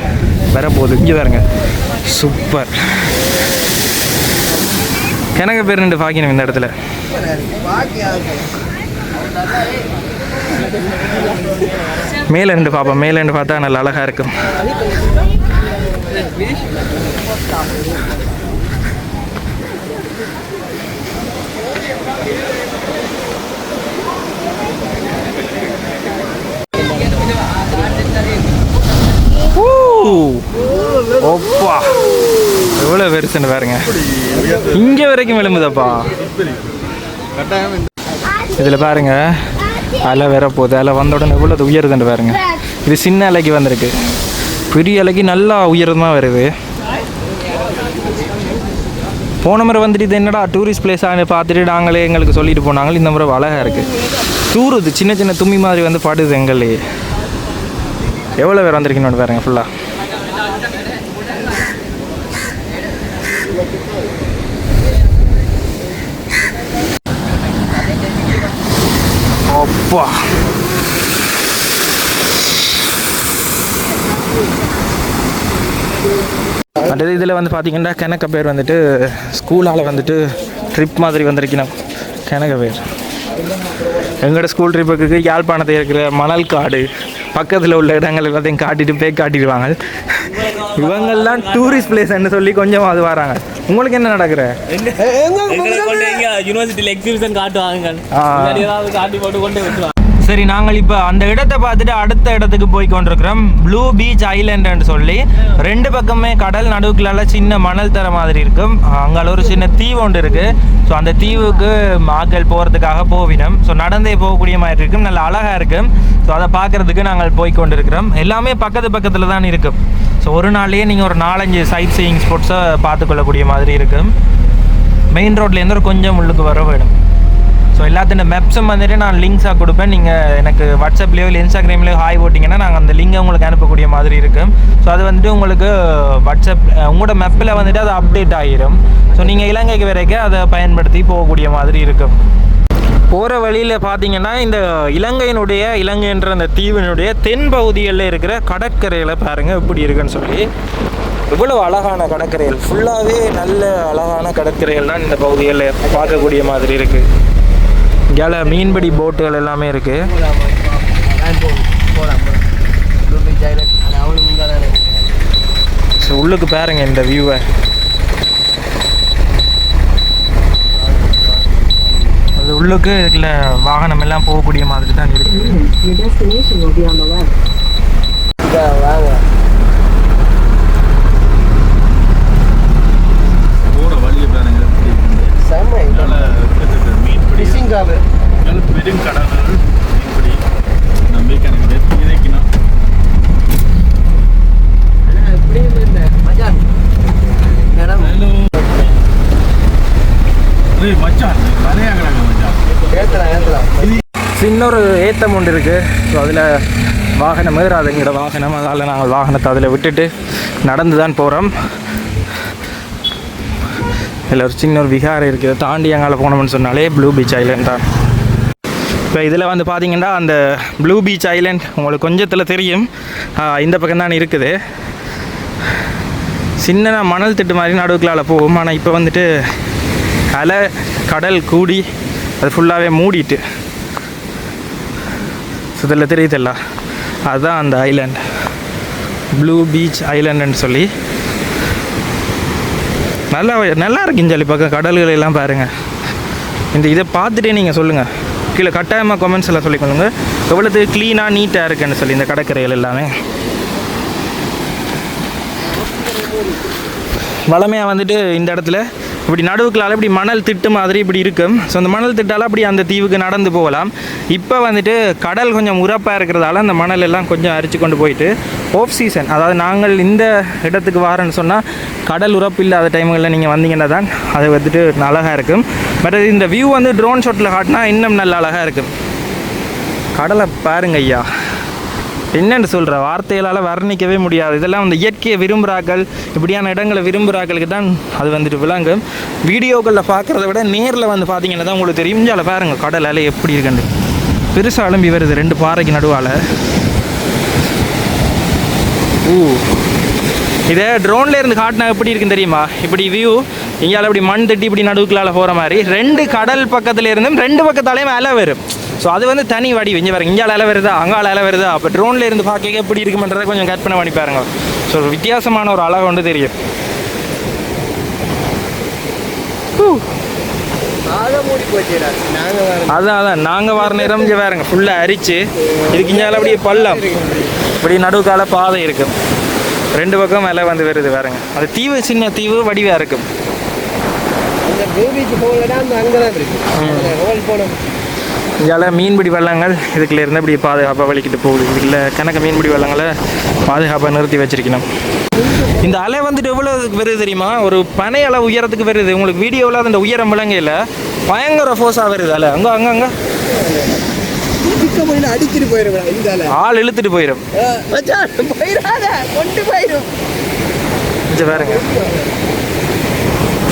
வரப்போகுது. இங்கே பாருங்க, சூப்பர். எனக்கு பேர் ரெண்டு பார்க்கணும் இந்த இடத்துல. மேலே ரெண்டு பார்ப்போம், மேலே ரெண்டு பார்த்தா நல்லா அழகாக இருக்கும். ஓப்பா, எவ்வளோ பெருசுன்னு பாருங்க, இங்கே வரைக்கும் விளம்புதப்பா. இதில் பாருங்க, அலை வேற போகுது. அலை வந்த உடனே எவ்வளோ உயருதுன்னு பாருங்க. இது சின்ன அலைக்கு வந்திருக்கு, பெரிய அலைக்கு நல்லா உயரமாக வருது. போன முறை வந்துட்டு இது என்னடா டூரிஸ்ட் பிளேஸாக பார்த்துட்டு நாங்களே எங்களுக்கு சொல்லிட்டு போனாங்க. இந்த முறை அழகாக இருக்குது, தூருது, சின்ன சின்ன தும்மி மாதிரி வந்து படுது எங்கள்லேயே. எவ்வளோ பேர் வந்திருக்கீங்கன்னு பாருங்க ஃபுல்லாக. அப்பா, அடுத்த இதில் வந்து பார்த்தீங்கன்னா கணக்க பேர் வந்துட்டு ஸ்கூலால் வந்துட்டு ட்ரிப் மாதிரி வந்திருக்கணும். கணக்க பேர் எங்களோட ஸ்கூல் ட்ரிப்புக்கு யாழ்ப்பாணத்தில் இருக்கிற மணல் காடு பக்கத்தில் உள்ள இடங்கள் எல்லாத்தையும் காட்டிடுவாங்க. இவங்கெல்லாம் டூரிஸ்ட் பிளேஸ்ன்னு சொல்லி கொஞ்சம் அது வராங்க. உங்களுக்கு என்ன நடக்கிற? யூனிவர்சிட்டியில் எக்ஸிபிஷன் காட்டுவாங்க, காட்டி போட்டு கொண்டு வச்சுருவாங்க. சரி, நாங்கள் இப்போ அந்த இடத்தை பார்த்துட்டு அடுத்த இடத்துக்கு போய் கொண்டிருக்கிறோம். ப்ளூ பீச் ஐலண்டுன்னு சொல்லி ரெண்டு பக்கமே கடல், நடுவுக்குள்ளால சின்ன மணல் தர மாதிரி இருக்கும். அங்கே ஒரு சின்ன தீவு ஒன்று இருக்குது. ஸோ அந்த தீவுக்கு மக்கள் போகிறதுக்காக போவினோம். ஸோ நடந்தே போகக்கூடிய மாதிரி இருக்கும், நல்ல அழகாக இருக்கும். ஸோ அதை பார்க்குறதுக்கு நாங்கள் போய் கொண்டிருக்கிறோம். எல்லாமே பக்கத்தில் தான் இருக்கும். ஸோ ஒரு நாள்லேயே நீங்கள் ஒரு 4-5 சைட் சீயிங் ஸ்பாட்ஸை பார்த்துக்கொள்ளக்கூடிய மாதிரி இருக்கும். மெயின் ரோட்லேருந்து ஒரு கொஞ்சம் உள்ளுக்கு வர வேணும். ஸோ எல்லாத்தின் மேப்ஸும் வந்துட்டு நான் லிங்க்ஸாக கொடுப்பேன். நீங்கள் எனக்கு வாட்ஸ்அப்லேயோ இல்லை இன்ஸ்டாகிராம்லேயோ ஹாய் போட்டிங்கன்னா நாங்கள் அந்த லிங்கை உங்களுக்கு அனுப்பக்கூடிய மாதிரி இருக்கும். ஸோ அது வந்துட்டு உங்களுக்கு வாட்ஸ்அப் உங்களோட மேப்பில் வந்துட்டு அது அப்டேட் ஆகிடும். ஸோ நீங்கள் இலங்கைக்கு வரைக்கும் அதை பயன்படுத்தி போகக்கூடிய மாதிரி இருக்கும். போகிற வழியில் பார்த்தீங்கன்னா இந்த இலங்கைன்ற அந்த தீவினுடைய தென் பகுதிகளில் இருக்கிற கடற்கரையில் பாருங்கள் எப்படி இருக்குன்னு சொல்லி. இவ்வளோ அழகான கடற்கரைகள், ஃபுல்லாகவே நல்ல அழகான கடற்கரைகள் தான் இந்த பகுதிகளில் பார்க்கக்கூடிய மாதிரி இருக்குது. இங்கே மீன்பிடி போட்டுகள் எல்லாமே இருக்குது. ஸோ உள்ளுக்கு பாருங்க இந்த வியூவை. அது உள்ளுக்கு இதில் வாகனம் எல்லாம் போகக்கூடிய மாதிரி தான் இருக்குது. இன்னொரு ஏத்தம் ஒன்று இருக்குது. ஸோ அதில் வாகனம் ஏறாதுங்கிற வாகனம், அதால் நாங்கள் வாகனத்தை அதில் விட்டுட்டு நடந்து தான் போகிறோம். இதில் ஒரு சின்ன ஒரு விகாரம் இருக்குது. தாண்டி அங்கால போனோம்னு சொன்னாலே ப்ளூ பீச் ஐலண்ட் தான். இப்போ இதில் வந்து பார்த்தீங்கன்னா அந்த ப்ளூ பீச் ஐலண்ட் உங்களுக்கு கொஞ்சத்தில் தெரியும், இந்த பக்கம் தான் இருக்குது. சின்ன மணல் திட்டு மாதிரி நடுவுக்குள்ளால் போகும். ஆனால் இப்போ வந்துட்டு அலை கடல் கூடி அது ஃபுல்லாகவே மூடிட்டு. ஸோ இதில் தெரியுதில்ல, அதுதான் அந்த ஐலண்ட், ப்ளூ பீச் ஐலண்டுன்னு சொல்லி. நல்லா இருக்குன்னு சொல்லி பக்கம் கடல்கள் எல்லாம் பாருங்கள். இதை பார்த்துட்டே நீங்கள் சொல்லுங்கள், கீழே கட்டாயமாக கமெண்ட்ஸில் சொல்லிக்கொள்ளுங்க எவ்வளவு க்ளீனாக நீட்டாக இருக்குன்னு சொல்லி இந்த கடற்கரைகள் எல்லாமே. வளமையாக வந்துட்டு இந்த இடத்துல இப்படி நடுவுக்குள்ளால இப்படி மணல் திட்டு மாதிரி இப்படி இருக்கும். ஸோ அந்த மணல் திட்டால் அப்படி அந்த தீவுக்கு நடந்து போகலாம். இப்போ வந்துட்டு கடல் கொஞ்சம் உரப்பாக இருக்கிறதால அந்த மணல் எல்லாம் கொஞ்சம் அரிச்சு கொண்டு போயிட்டு ஆஃப் சீசன், அதாவது நாங்கள் இந்த இடத்துக்கு வாரேன்னு சொன்னால் கடல் உரப்பு இல்லாத டைமுகளில் நீங்கள் வந்தீங்கன்னா தான் அது வந்துட்டு அழகாக இருக்கும். பட் இந்த வியூ வந்து ட்ரோன் ஷாட்டில் காட்டினா இன்னும் நல்ல அழகாக இருக்கும். கடலை பாருங்க ஐயா, என்னென்னு சொல்கிற வார்த்தைகளால் வர்ணிக்கவே முடியாது. இதெல்லாம் வந்து இயற்கையை விரும்புகிறார்கள், இப்படியான இடங்களை விரும்புகிறார்களுக்கு தான் அது வந்துட்டு விளங்கும். வீடியோக்களில் பார்க்குறத விட நேரில் வந்து பார்த்தீங்கன்னா தான் உங்களுக்கு தெரியும். இஞ்சால பாருங்கள் கடல் அலை எப்படி இருக்குன்னு பெருசாக அலம்பி வருது 2 பாறைக்கு நடுவால். இதை ட்ரோனில் இருந்து காட்டினா எப்படி இருக்குன்னு தெரியுமா? இப்படி வியூ இங்கால இப்படி மண் தட்டி இப்படி நடுவுக்குள்ளால் போகிற மாதிரி 2 கடல் பக்கத்தில் இருந்தும் 2 பக்கத்தாலேயும் அலை வரும். ஸோ அது வந்து தனி வடி இங்கே பாருங்க, இங்கால அலை வருதா அங்கால அலை வருதா. அப்போ ட்ரோனில் இருந்து பார்க்க எப்படி இருக்குமென்றதை கொஞ்சம் கற்பனை பண்ணி பாருங்க. ஸோ வித்தியாசமான ஒரு அழகு ஒன்று தெரியும். அதான் நாங்கள் வர நேரம் இங்கே வேறுங்க ஃபுல்லாக அரிச்சு இதுக்கு இங்கால அப்படியே பள்ளம் இப்படி நடுவுக்கால பாதை இருக்கும். 2 பக்கம் அலை வந்து வருது வேறுங்க. அது தீவு சின்ன தீவு வடிவாக இருக்கும். இதால் மீன்பிடி வள்ளங்கள் இதுக்குள்ள இருந்து இப்படி பாதுகாப்பாக வலிக்கிட்டு போகுது. இல்லை கணக்கு மீன்பிடி வள்ளங்களை பாதுகாப்பாக நிறுத்தி வச்சிருக்கணும். இந்த அலை வந்துட்டு எவ்வளோ வருது தெரியுமா? ஒரு பனை அளவு உயரத்துக்கு வருது. உங்களுக்கு வீடியோவில் அந்த உயரம் விளங்கையில் பயங்கர ஃபோர்ஸாக வருது அலை. அங்கே அடிச்சுட்டு போயிடும், ஆள் இழுத்துட்டு போயிடும். கொண்டு போயிடும். பாருங்க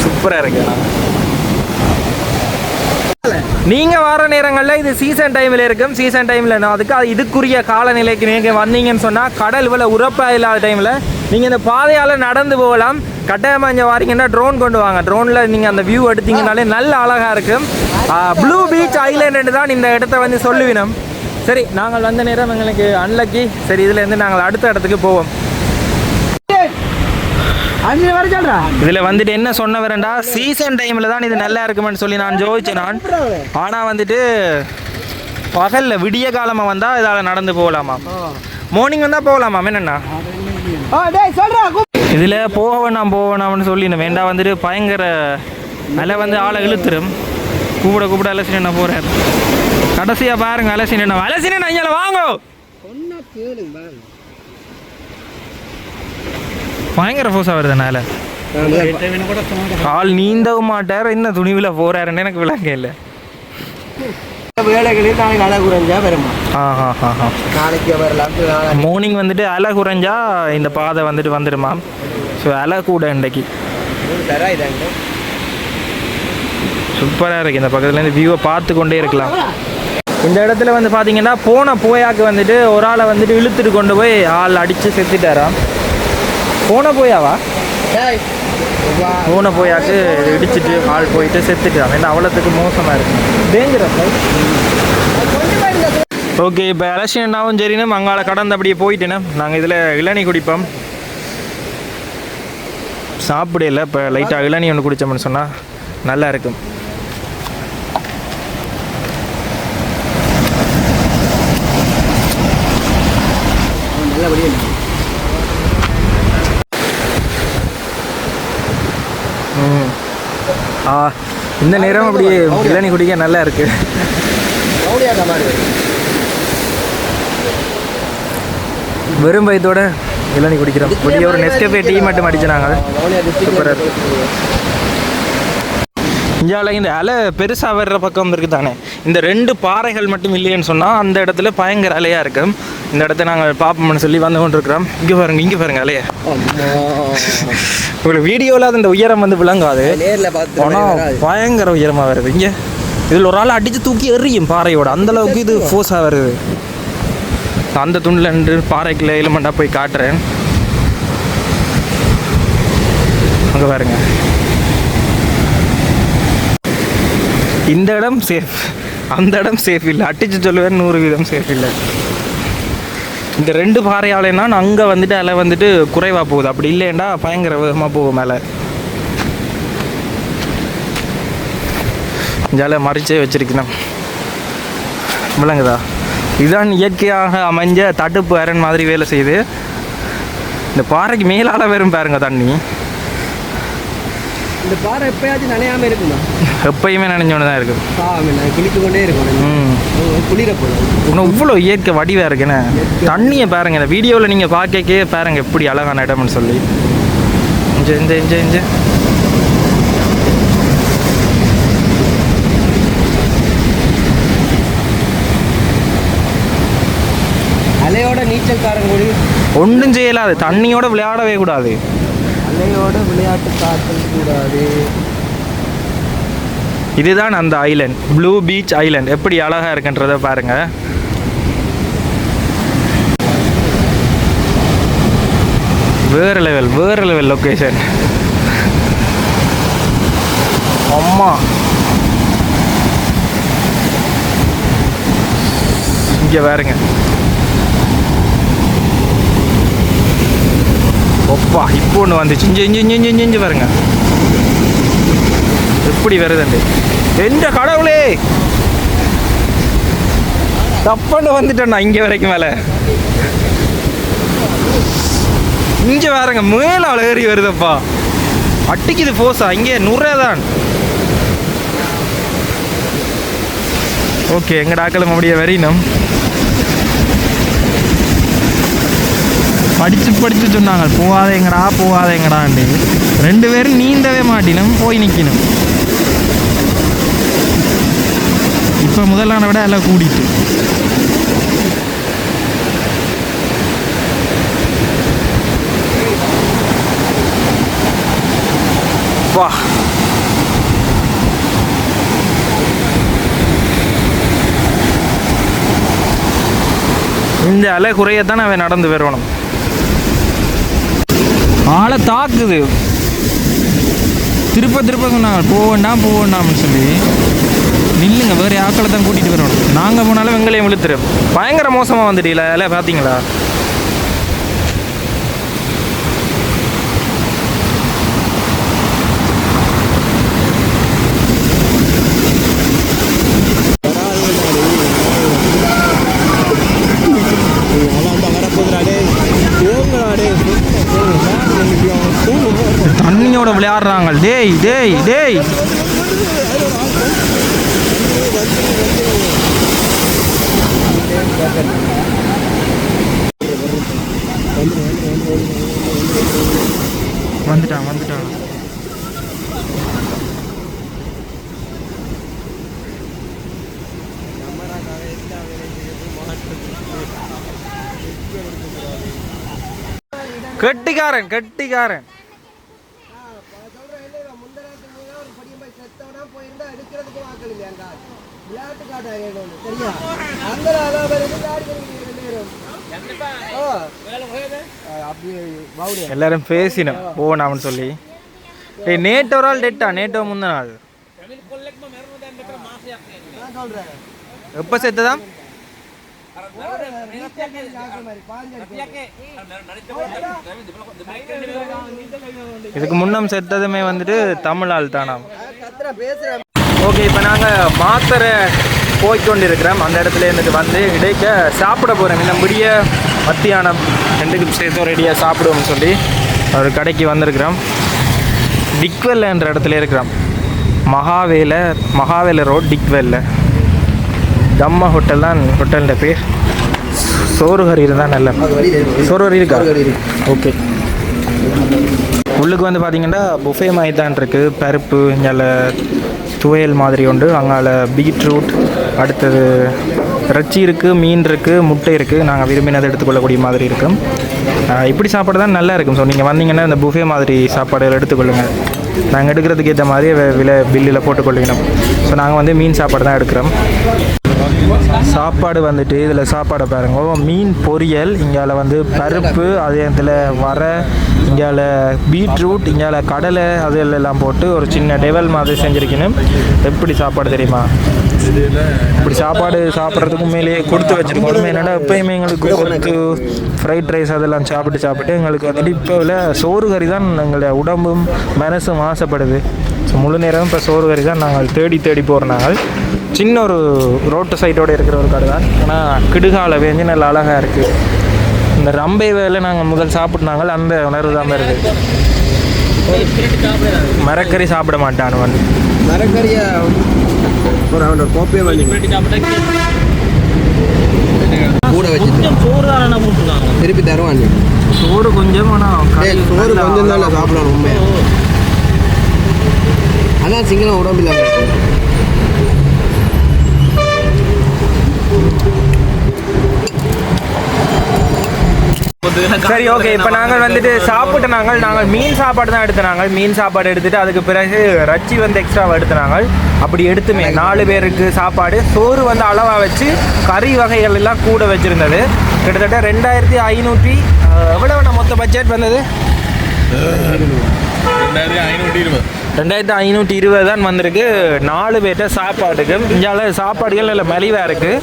சூப்பராக இருக்கு. நீங்கள் வர நேரங்களில் இது சீசன் டைமில் இருக்கும். சீசன் டைமில் நான் அதுக்கு இதுக்குரிய காலநிலைக்கு நீங்கள் வந்தீங்கன்னு சொன்னால் கடல் இவ்வளோ உரப்பாக இல்லாத டைமில் நீங்கள் இந்த பாதையால் நடந்து போகலாம். கட்டாயமாக இங்கே வாரீங்கன்னா ட்ரோன் கொண்டு வாங்க. ட்ரோனில் நீங்கள் அந்த வியூ எடுத்தீங்கனாலே நல்ல அழகாக இருக்கும். ப்ளூ பீச் ஐலேண்டு தான் இந்த இடத்த வந்து சொல்லுவினோம். சரி, நாங்கள் வந்த நேரம் எங்களுக்கு அன்லக்கி. சரி, இதுலேருந்து நாங்கள் அடுத்த இடத்துக்கு போவோம். இதில் வந்துட்டு என்ன சொன்ன வரேன்டா, சீசன் டைமில் தான் இது நல்லா இருக்குமென்னு சொல்லி நான் ஜோதிச்சேன் நான். ஆனால் வந்துட்டு பகலில் விடிய காலமாக வந்தால் இதால் நடந்து போகலாமா, மார்னிங் வந்தால் போகலாமா என்னண்ணா? இதில் போக வேணாம்னு சொல்லி வேண்டாம். வந்துட்டு பயங்கர அலை வந்து ஆளை இழுத்துரும். கூப்பிட அலசினா போகிறேன். கடைசியாக பாருங்க அலசினா இங்கே வாங்க. பயங்கர ஃபோர்ஸாக வருதுனால ஆள் நீந்தவும் மாட்டார். என்ன துணிவில் போகிறாருன்னு எனக்கு விளங்க இல்லை. வேலைகளில் நாளைக்கு அலை குறைஞ்சா வருமா? நாளைக்கு வரலாம். மார்னிங் வந்துட்டு அலை குறைஞ்சா இந்த பாதை வந்துட்டு வந்துடுமா. ஸோ அலை கூட இன்றைக்கு சூப்பராக இருக்குது. இந்த பக்கத்துலேருந்து வியூவை பார்த்து கொண்டே இருக்கலாம். இந்த இடத்துல வந்து பார்த்தீங்கன்னா போயாக்கு வந்துட்டு ஒரு ஆளை வந்துட்டு இழுத்துட்டு கொண்டு போய் ஆள் அடித்து செத்துட்டாராம். போயாக்கு இடிச்சிட்டு ஆள் போயிட்டு செத்துட்டான். ஏன்னா அவ்வளோத்துக்கு மோசமாக இருக்கு, டேஞ்சரஸ். ஓகே, இப்போ எலெக்ஷன்னாவும் சரின்னு அங்கால கடந்து அப்படியே போயிட்டேன்னா நாங்கள் இதில் இளநீ குடிப்போம். சாப்பிடல, இப்போ லைட்டாக இளநீ ஒன்று குடித்தோம்னு சொன்னால் நல்லா இருக்கும். இந்த நேரம் அப்படியே இளநீ குடிக்க நல்லா இருக்கு. வெறும் பயத்தோட இளநீ குடிக்கிறோம். வெளியே ஒரு நெஸ்கஃபே டீ மட்டும் அடிச்சினாங்க. இந்தியாவில் இந்த அலை பெருசாக வர்ற பக்கம் இருக்குது தானே. இந்த 2 பாறைகள் மட்டும் இல்லைன்னு சொன்னால் அந்த இடத்துல பயங்கர அலையாக இருக்கும். இந்த இடத்த நாங்கள் பார்ப்போம்னு சொல்லி வந்து கொண்டிருக்கிறோம். இங்கே பாருங்க அலையை. ஒரு வீடியோவில் அது இந்த உயரம் வந்து விளங்காது, ஆனால் பயங்கர உயரமாக வருது. இங்கே இதில் ஒரு ஆள் அடித்து தூக்கி எறியும் பாறையோட, அந்தளவுக்கு இது ஃபோர்ஸாக வருது. அந்த துண்டில் நின்று பாறைக்குள்ள எலிமெண்ட்டாக போய் காட்டுறேன். அங்கே பாருங்க, இந்த இடம் சேஃப், அந்த இடம் சேஃப் இல்லை. அடிச்சு சொல்லுவேன் 100% சேஃப் இல்லை. இந்த 2 பாறையாலேன்னா அங்கே வந்துட்டு அலை வந்துட்டு குறைவாக போகுது. அப்படி இல்லைண்டா பயங்கர வேகமாக போகும் மேலே. ஜால மறைச்சே வச்சிருக்கணும், விளங்குதா? இதுதான் இயற்கையாக அமைஞ்ச தடுப்பு அரண் மாதிரி வேலை செய்யுது. இந்த பாறைக்கு மேலால் வரும் பாருங்க தண்ணி. இந்த பாறை எப்பயாச்சும் நனையாமல் இருக்குமா? எப்பயுமே நினைஞ்சோன்னு தான் இருக்கும். குளித்து கொண்டே இருக்கும். குளிர போகலாம். இன்னும் இவ்வளோ இயற்கை வடிவாக இருக்குண்ணே. தண்ணியை பாருங்க, இந்த வீடியோவில் நீங்கள் பார்க்கே பாருங்க எப்படி அழகான இடம்னு சொல்லி. இஞ்ச அலையோட நீச்சல்காரன் கூடி ஒன்றும் செய்யலாது. தண்ணியோட விளையாடவே கூடாது. அலையோட விளையாட்டு காட்டல் கூடாது. இதுதான் அந்த ஐலண்ட், ப்ளூ பீச் ஐலண்ட். எப்படி அழகாக இருக்குன்றதை பாருங்க. வேறு லெவல் லொக்கேஷன். அம்மா இங்கே பாருங்க. ஒப்பா இப்போ ஒன்று வந்துச்சு. இஞ்சி பாருங்க எப்படி வருதுண்டு. எந்த கடவுளே, தப்பாண்டு வந்துட்டேன்னா இங்கே வரைக்கும் மேலே. இங்கே பாருங்க மேலே ஏறி வருதப்பா. அட்டிக்குது போசா. இங்கே நுறைதான். ஓகே, எங்கள் டாக்கள் அப்படியே வரையணும். படித்து சொன்னாங்க போகாதேங்கடான்னு. 2 பேரும் நீந்தவே மாட்டினும், போய் நிற்கணும். இப்போ முதலான விட எல்லாம் கூடிட்டு. வா, இந்த அலை குறையத்தான் அவன் நடந்து வரணும். ஆளை தாக்குது. திருப்ப சொன்னாங்க போவேண்டாம்னு சொல்லி. நில்லுங்க, வேறு ஆக்களை தான் கூட்டிகிட்டு வரணும். நாங்கள் போனாலும் வெங்கலையும் விழுத்துரும். பயங்கர மோசமாக வந்துட்டீங்களா இல்லை பார்த்தீங்களா? தண்ணியோட விளையாடுறாங்க. டேய் வந்துட்டான். கெட்டிக்காரன். எல்லாரும் பேசினோம் போனாம்னு சொல்லி. நேற்று ஒரு ஆள் டெட்டா, நேற்று முந்தின நாள். எப்போ செத்துதான்? இதுக்கு முன்னம் செத்ததுமே வந்துட்டு தமிழ் ஆள் தானாம். ஓகே, இப்போ நாங்கள் மாத்தரை போய்கொண்டிருக்கிறோம். அந்த இடத்துல இருந்துட்டு வந்து இடைக்க சாப்பிட போகிறோம். இன்னும் முடிய மத்தியானம் 2க்கும் சேர்த்து ரெடியாக சாப்பிடுவோம்னு சொல்லி ஒரு கடைக்கு வந்திருக்கிறோம். டிக்வெல் என்ற இடத்துல இருக்கிறோம். மகாவேல ரோட் டிக்வெல்ல. தம்மா ஹோட்டல் தான் ஹோட்டலில் பேர். சோறுகறி இருந்தால் நல்ல சோறுகறி இருக்கா? ஓகே. உள்ளுக்கு வந்து பார்த்தீங்கன்னா புஃபே மாதிரி தான் இருக்குது. பருப்பு, இங்கே துவையல் மாதிரி உண்டு. அங்கால பீட்ரூட், அடுத்தது இறைச்சி இருக்குது, மீன் இருக்குது, முட்டை இருக்குது. நாங்கள் விரும்பினதை எடுத்துக்கொள்ளக்கூடிய மாதிரி இருக்கும். இப்படி சாப்பாடு தான் நல்லா இருக்கும். ஸோ நீங்கள் வந்தீங்கன்னா இந்த புஃபே மாதிரி சாப்பாடு எடுத்துக்கொள்ளுங்கள். நாங்கள் எடுக்கிறதுக்கு ஏற்ற மாதிரி விலை பில்லில் போட்டுக்கொள்ளிக்கணும். ஸோ நாங்கள் வந்து மீன் சாப்பாடு தான் எடுக்கிறோம். சாப்பாடு வந்துட்டு இதில் சாப்பாடை பாருங்க. மீன் பொரியல், இங்கால வந்து பருப்பு, அதே இடத்துல இங்கால பீட்ரூட், இங்கால கடலை, அது எல்லாம் போட்டு ஒரு சின்ன டெவல் மாதிரி செஞ்சுருக்கணும். எப்படி சாப்பாடு தெரியுமா? இப்படி சாப்பாடு சாப்பிட்றதுக்கு மேலேயே கொடுத்து வச்சுருக்கோம். என்னடா எப்பயுமே எங்களுக்கு கொடுத்து ஃப்ரைட் ரைஸ் அதெல்லாம் சாப்பிட்டு எங்களுக்கு வந்துட்டு இப்போ சோறு கறி தான் எங்களுடைய உடம்பும் மனசும் ஆசைப்படுது. ஸோ முழு நேரம் இப்போ சோறு கறி தான் நாங்கள் தேடி போகிறனாங்க. சின்ன ஒரு ரோட்டு சைட்டோடு இருக்கிற ஒரு கடை தான். ஆனால் கிடுகால வேஞ்சு நல்லா அழகாக இருக்குது. இந்த ரம்பை வேலை நாங்கள் முதல் சாப்பிட்னாங்க, அந்த உணர்வு தான் இருக்குது. மரக்கறி சாப்பிட மாட்டானுவன். மரக்கறியை ஒரு கோப்பையை வாங்கி கூட வச்சு சோறு தானே போட்டுருக்காங்க. திருப்பி தருவாங்க. சோறு கொஞ்சம், ஆனால் சோறு கொஞ்சம் தான் சாப்பிடணும் உண்மையாக. அதான் சிங்களம் உடம்பு இல்லாமல். சரி, ஓகே. இப்போ நாங்கள் வந்துட்டு சாப்பிட்டு நாங்கள் மீன் சாப்பாடு தான் எடுத்துனாங்க. மீன் சாப்பாடு எடுத்துட்டு அதுக்கு பிறகு ரச்சி வந்து எக்ஸ்ட்ராவாக எடுத்துனாங்க. அப்படி எடுத்துமே 4 பேருக்கு சாப்பாடு. சோறு வந்து அளவாக வச்சு கறி வகைகள் எல்லாம் கூட வச்சுருந்தது. கிட்டத்தட்ட 2500 எவ்வளோ மொத்த பட்ஜெட் வந்தது? 2520 தான் வந்திருக்கு 4 பேர்கிட்ட சாப்பாட்டுக்கு. இங்கால சாப்பாடுகள் இல்லை மலிவாக இருக்குது.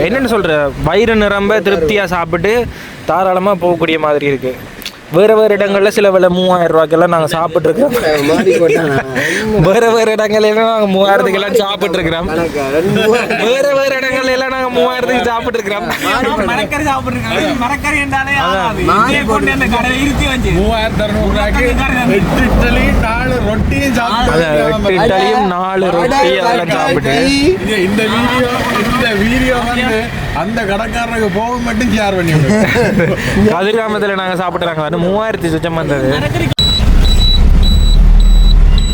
என்னென்னு சொல்கிற, வயிறு நிரம்ப திருப்தியாக சாப்பிட்டு தாராளமாக போகக்கூடிய மாதிரி இருக்குது. வேறு இடங்களில் சில விலை 3000 ரூபாய்க்கெல்லாம் நாங்கள் சாப்பிட்ருக்கோம். வேறு இடங்கள்லாம் நாங்கள் 3000க்கெல்லாம் சாப்பிட்ருக்கிறோம். வேறு இடங்கள்ல எல்லாம் நாங்கள் 3000க்கு சாப்பிட்ருக்கிறோம். மரக்கறி சாப்பிட்ருக்கோம். மரக்கறி என்றாலே ரொட்டியும் 4 ரொட்டி அதெல்லாம் சாப்பிட்டு இந்த வீடியோ வந்து அந்த கடைக்காரனுக்கு போக மட்டும் ஷேர் பண்ணி கதிர்காமத்தில் நாங்கள் சாப்பிட்றாங்க. 3000 சுச்சம் வந்தது.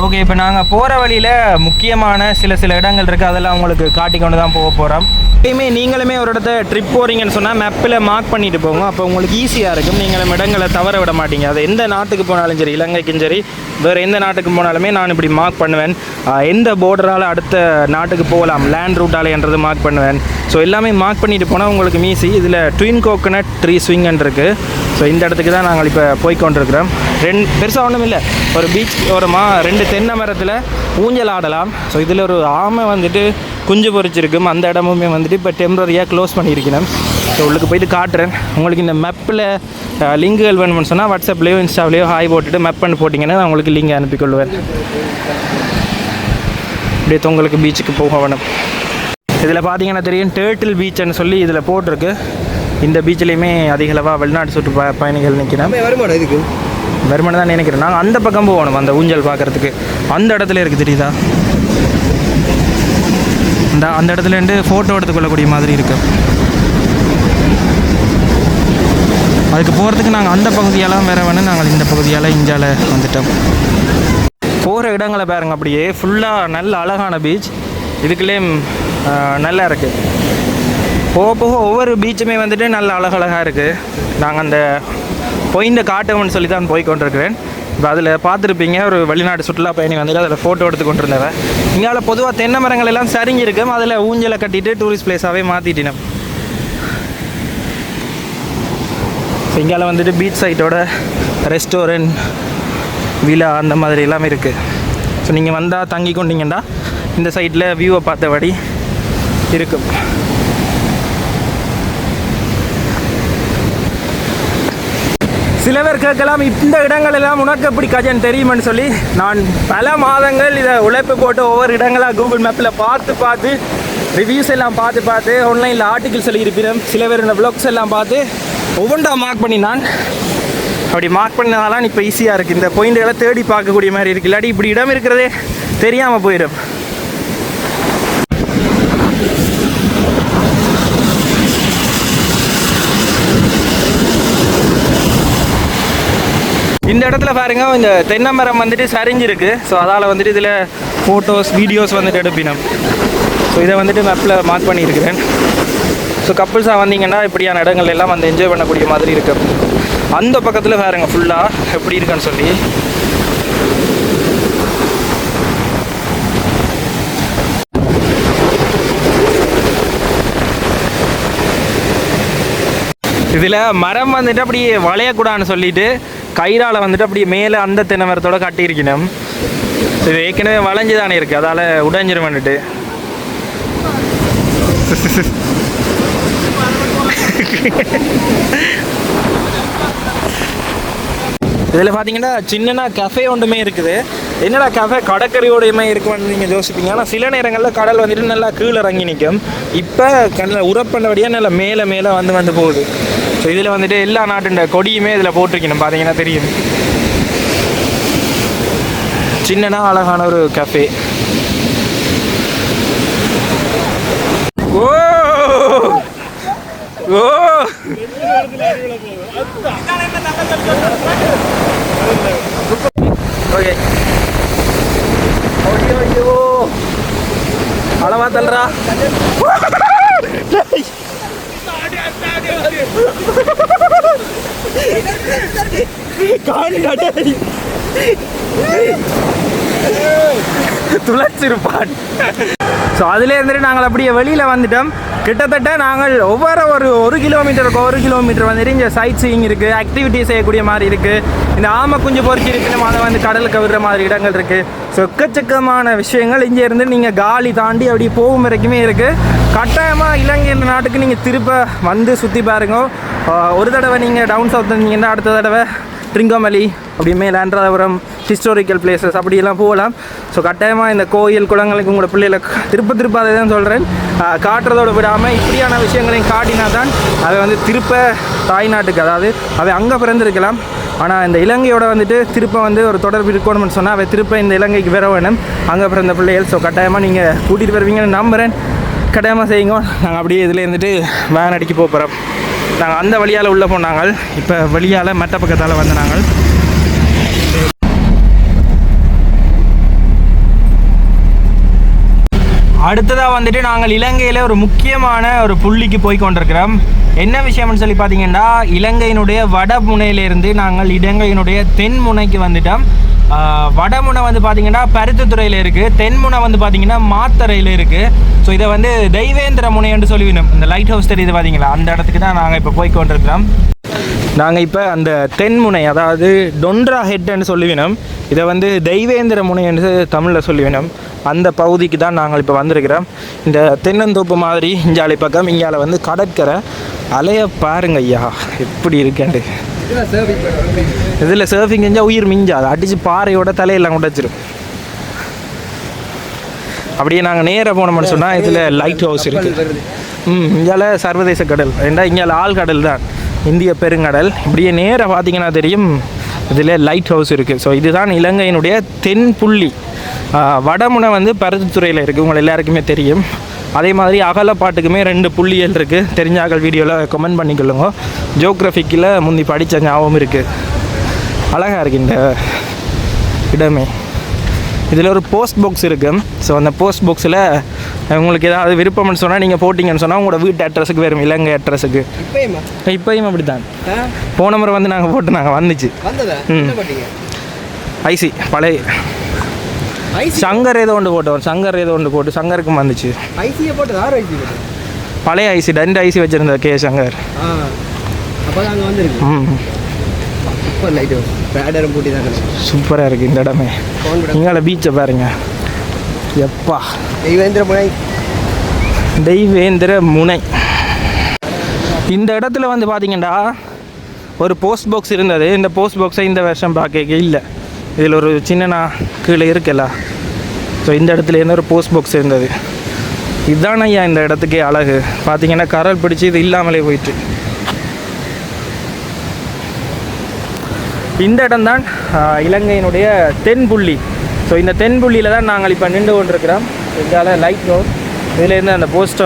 ஓகே, இப்போ நாங்கள் போகிற வழியில் முக்கியமான சில இடங்கள் இருக்குது. அதெல்லாம் உங்களுக்கு காட்டிக்கொண்டு தான் போக போகிறோம். எப்பயுமே நீங்களுமே ஒரு இடத்த ட்ரிப் போகிறீங்கன்னு சொன்னால் மேப்பில் மார்க் பண்ணிட்டு போங்க. அப்போ உங்களுக்கு ஈஸியாக இருக்கும். நீங்களும் இடங்களை தவற விட மாட்டீங்க. அது எந்த நாட்டுக்கு போனாலும் சரி, இலங்கைக்கும் சரி, வேறு எந்த நாட்டுக்கு போனாலுமே நான் இப்படி மார்க் பண்ணுவேன். எந்த போர்டரால் அடுத்த நாட்டுக்கு போகலாம், லேண்ட் ரூட்டாலேன்றது மார்க் பண்ணுவேன். ஸோ எல்லாமே மார்க் பண்ணிட்டு போனால் உங்களுக்கு ஈஸி. இதில் ட்வின் கோகனட் ட்ரீ ஸ்விங்கன் இருக்குது. ஸோ இந்த இடத்துக்கு தான் நாங்கள் இப்போ போய்கொண்டிருக்கிறோம். பெருசாக ஒன்றும் இல்லை, ஒரு பீச் ஓரமாக 2 தென்னை மரத்தில் ஊஞ்சல் ஆடலாம். ஸோ இதில் ஒரு ஆமை வந்துட்டு குஞ்சு பொறிச்சிருக்கும். அந்த இடமுமே வந்துட்டு இப்போ டெம்பரரியாக க்ளோஸ் பண்ணியிருக்கணும். ஸோ உள்ளுக்கு போய்ட்டு காட்டுறேன் உங்களுக்கு. இந்த மேப்பில் லிங்குகள் வேணும்னு சொன்னால் வாட்ஸ்அப்லேயோ இன்ஸ்டாவிலேயோ ஹாய் போட்டுட்டு மேப் பண்ணி போட்டிங்கன்னா நான் உங்களுக்கு லிங்க் அனுப்பிக்கொள்வேன். அப்படியே உங்களுக்கு பீச்சுக்கு போக வேணும். இதில் பார்த்தீங்கன்னா தெரியும், டேர்ட்டில் பீச்சுன்னு சொல்லி இதில் போட்டிருக்கு. இந்த பீச்சிலையுமே அதிகளவாக வெளிநாட்டு சுற்று பயணிகள் நிற்கிறேன். வருமானம் தான் நினைக்கிறேன். நாங்கள் அந்த பக்கம் போகணும், அந்த ஊஞ்சல் பார்க்குறதுக்கு. அந்த இடத்துல இருக்குது, தெரியுதா? அந்த இடத்துலேருந்து ஃபோட்டோ எடுத்துக்கொள்ளக்கூடிய மாதிரி இருக்கு. அதுக்கு போகிறதுக்கு நாங்கள் அந்த பகுதியெல்லாம் வேறு வேணும். நாங்கள் இந்த பகுதியால் இஞ்சால வந்துட்டோம். போகிற இடங்களை பாருங்க, அப்படியே ஃபுல்லாக நல்ல அழகான பீச். இதுக்குள்ளே நல்லா இருக்குது. போக போக ஒவ்வொரு பீச்சுமே வந்துட்டு நல்ல அழகழகாக இருக்குது. நாங்கள் அந்த பாயிண்ட்டை காட்டணும்னு சொல்லி தான் போய் கொண்டிருக்கிறேன். இப்போ அதில் பார்த்துருப்பீங்க, ஒரு வெளிநாட்டு சுற்றுலா பயணி வந்துட்டு அதில் ஃபோட்டோ எடுத்து கொண்டிருந்தவன். இங்கால பொதுவாக தென்னை மரங்கள் எல்லாம் சரிஞ்சிருக்கும். அதில் ஊஞ்சலை கட்டிட்டு டூரிஸ்ட் பிளேஸாகவே மாற்றிட்டினோம். இங்கால வந்துட்டு பீச் சைட்டோட ரெஸ்டாரண்ட், விழா அந்த மாதிரி எல்லாமே இருக்குது. ஸோ நீங்கள் வந்தால் தங்கி கொண்டீங்கன்னா இந்த சைட்டில் வியூவை பார்த்தபடி இருக்கும். சில பேர் கேட்கலாம், இந்த இடங்கள் எல்லாம் உனக்கு எப்படி கஜன் தெரியுமென்னு சொல்லி. நான் பல மாதங்கள் இதை உழைப்பு போட்டு ஒவ்வொரு இடங்களாக கூகுள் மேப்பில் பார்த்து ரிவ்யூஸ் எல்லாம் பார்த்து ஆன்லைனில் ஆர்டிகிள்ஸ் எழுதியிருப்பேன். சில பேர் இந்த வ்ளாக்ஸ் எல்லாம் பார்த்து ஒவ்வொன்றா மார்க் பண்ணி நான் அப்படி மார்க் பண்ணதாலாம் இப்போ ஈஸியாக இருக்குது. இந்த பாயிண்ட்களை தேடி பார்க்கக்கூடிய மாதிரி இருக்குது. இல்லாட்டி இப்படி இடம் இருக்கிறதே தெரியாமல் போயிடும். இந்த இடத்துல பாருங்க, இந்த தென்னை மரம் வந்துட்டு சரிஞ்சிருக்கு. ஸோ அதால் வந்துட்டு இதில் ஃபோட்டோஸ் வீடியோஸ் வந்துட்டு எடுப்பினோம். ஸோ இதை வந்துட்டு மேப்பில் மார்க் பண்ணியிருக்கிறேன். ஸோ கப்புள்ஸாக வந்தீங்கன்னா இப்படியான இடங்கள் எல்லாம் வந்து என்ஜாய் பண்ணக்கூடிய மாதிரி இருக்கும். அந்த பக்கத்தில் பாருங்க ஃபுல்லாக எப்படி இருக்குன்னு சொல்லி. இதில் மரம் வந்துட்டு அப்படியே வளையக்கூடாதுன்னு சொல்லிட்டு கயிறால் வந்துட்டு அப்படியே மேலே அந்த தென்னை மரத்தோடு கட்டியிருக்கணும். இது ஏற்கனவே வளைஞ்சு தானே இருக்குது, அதால் உடைஞ்சிரும் வந்துட்டு. இதில் பார்த்தீங்கன்னா சின்னனா கஃபே ஒன்றுமே இருக்குது. என்னடா கஃபே கடற்கரையோடையுமே இருக்குன்னு நீங்கள் யோசிப்பீங்க. ஆனால் சில நேரங்களில் கடல் வந்துட்டு நல்லா கீழே இறங்கி நிற்கும். இப்போ கடலை உரப்பண்ணபடியாக நல்லா மேலே வந்து போகுது. ஸோ இதில் வந்துட்டு எல்லா நாட்டுண்ட கொடியுமே இதில் போட்டிருக்கணும், பார்த்தீங்கன்னா தெரியும். சின்னனா அழகான ஒரு கஃபே. ஓ ஓ ஓகே. ஐயோ அளவா தல்றா. துளைச்சிருப்பான். ஸோ அதில் இருந்துட்டு நாங்கள் அப்படியே வெளியில் வந்துட்டோம். கிட்டத்தட்ட நாங்கள் ஒவ்வொரு ஒரு கிலோமீட்டருக்கு 1 கிலோமீட்டர் வந்துட்டு இங்கே சைட் சீயிங் இருக்குது, ஆக்டிவிட்டி செய்யக்கூடிய மாதிரி இருக்குது. இந்த ஆமை குஞ்சு பொறிச்சி இருக்கணும், அதை வந்து கடலுக்கு விடுற மாதிரி இடங்கள் இருக்குது. ஸோ எக்கச்சக்கமான விஷயங்கள் இங்கே இருந்து நீங்கள் காலி தாண்டி அப்படி போகும் வரைக்குமே இருக்குது. கட்டாயமாக இலங்கை நாட்டுக்கு நீங்கள் திருப்ப வந்து சுற்றி பாருங்க. ஒரு தடவை நீங்கள் டவுன் சவுத் வந்தீங்கன்னா அடுத்த தடவை ட்ரிங்கோமலி அப்படி மேலாண்டபுரம் ஹிஸ்டாரிக்கல் பிளேசஸ் அப்படியெல்லாம் போகலாம். ஸோ கட்டாயமாக இந்த கோயில் குளங்களுக்கு உங்களோட பிள்ளைகளை திருப்ப அதை தான் சொல்கிறேன். காட்டுறதோடு விடாமல் இப்படியான விஷயங்களையும் காட்டினா தான் அதை வந்து திருப்ப தாய்நாட்டுக்கு, அதாவது அவை அங்கே பிறந்திருக்கலாம், ஆனால் இந்த இலங்கையோட வந்துட்டு திருப்ப வந்து ஒரு தொடர்பு இருக்கணும்னு சொன்னால் அவை திருப்ப இந்த இலங்கைக்கு வர வேணும், அங்கே பிறந்த பிள்ளைகள். ஸோ கட்டாயமாக நீங்கள் கூட்டிகிட்டு வருவீங்கன்னு நம்புகிறேன். கட்டாயமாக செய்யுங்க. நாங்கள் அப்படியே இதில் இருந்துட்டு வேன் அடிக்க போகிறோம். நாங்கள் அந்த வழியால் உள்ளே போனாங்க, இப்போ வழியால் மற்ற பக்கத்தால் வந்து நாங்கள் அடுத்ததாக வந்துட்டு நாங்கள் இலங்கையில் ஒரு முக்கியமான ஒரு புள்ளிக்கு போய் கொண்டிருக்கிறோம். என்ன விஷயம்னு சொல்லி பார்த்தீங்கன்னா, இலங்கையினுடைய வடமுனையிலேருந்து நாங்கள் இலங்கையினுடைய தென்முனைக்கு வந்துட்டோம். வடமுனை வந்து பார்த்திங்கன்னா பருத்தித்துறையில் இருக்குது, தென்முனை வந்து பார்த்திங்கன்னா மாத்தறையில் இருக்குது. ஸோ இதை வந்து தெய்வேந்திர முனைன்னு சொல்லிவிடும். இந்த லைட் ஹவுஸ் தெரியுது பார்த்தீங்களா, அந்த இடத்துக்கு தான் நாங்கள் இப்போ போய் கொண்டிருக்கிறோம். நாங்கள் இப்போ அந்த தென்முனை, அதாவது டொன்ட்ரா ஹெட்ன்னு சொல்லுவினோம், இதை வந்து தெய்வேந்திர முனை என்று தமிழில் சொல்லுவினோம். அந்த பகுதிக்கு தான் நாங்கள் இப்போ வந்திருக்கிறோம். இந்த தென்னந்தோப்பு மாதிரி இஞ்சாலை பக்கம், இங்கால வந்து கடற்கரை அலைய பாருங்க ஐயா எப்படி இருக்கேன்ட்டு. இதில் சர்ஃபிங் செஞ்சால் உயிர் மிஞ்சாது, அடித்து பாறையோட தலையெல்லாம் உடைச்சிரும். அப்படியே நாங்கள் நேராக போனோம்னு சொன்னால் இதில் லைட் ஹவுஸ் இருக்குது. இங்கால சர்வதேச கடல், ஏண்டா இங்கால ஆழ்கடல் தான், இந்திய பெருங்கடல். இப்படியே நேராக பார்த்தீங்கன்னா தெரியும், இதில் லைட் ஹவுஸ் இருக்குது. ஸோ இதுதான் இலங்கையினுடைய தென் புள்ளி. வடமுனை வந்து பருத்தித்துறையில் இருக்குது, உங்களை எல்லாருக்குமே தெரியும். அதே மாதிரி அகலப்பாட்டுக்குமே 2 புள்ளிகள் இருக்குது. தெரிஞ்சாக்கள் வீடியோவில் கமெண்ட் பண்ணிக்கொள்ளுங்க. ஜியோகிராஃபிக்கில் முந்தி படித்த ஞாபகம் இருக்குது. அழகாக இருக்குது இந்த இடமே. இதில் ஒரு போஸ்ட் பாக்ஸ் இருக்குது. ஸோ அந்த போஸ்ட் பாக்ஸில் உங்களுக்கு ஏதாவது விருப்பம்னு சொன்னால் நீங்கள் போட்டிங்கன்னு சொன்னால் உங்களோட வீட்டு அட்ரஸுக்கு வரும், இலங்கை அட்ரஸுக்கு. இப்போயும் அப்படி தான். போன முறை வந்து நாங்கள் போட்டு நாங்கள் வந்துச்சு. ஐசி பழைய சங்கர் ஏதோ ஒன்று போட்டோம், சங்கருக்கும் வந்துச்சு. பழைய ஐசி 2 ஐசி வச்சுருந்த கே சங்கர். சூப்பராக இருக்குது இந்த இடமே. இங்கால பீச்சை பாருங்க எப்பா. தெய்வேந்திர முனை. இந்த இடத்துல வந்து பார்த்தீங்கன்னா ஒரு போஸ்ட் பாக்ஸ் இருந்தது. இந்த போஸ்ட் பாக்ஸை இந்த வருஷம் பார்க்க இல்லை. இதில் ஒரு சின்னனா கீழே இருக்குல்ல, ஸோ இந்த இடத்துல என்ன ஒரு போஸ்ட் பாக்ஸ் இருந்தது. இதுதான் ஐயா இந்த இடத்துக்கே அழகு. பார்த்தீங்கன்னா கரல் பிடிச்சி இது இல்லாமலே போயிட்டு. இந்த இடம்தான் இலங்கையினுடைய தென்புள்ளி. ஸோ இந்த தென்புள்ளியில் தான் நாங்கள் இப்போ நின்று கொண்டிருக்கிறோம். இதால் லைட் ஹவுஸ், இதுலேருந்து அந்த போஸ்ட்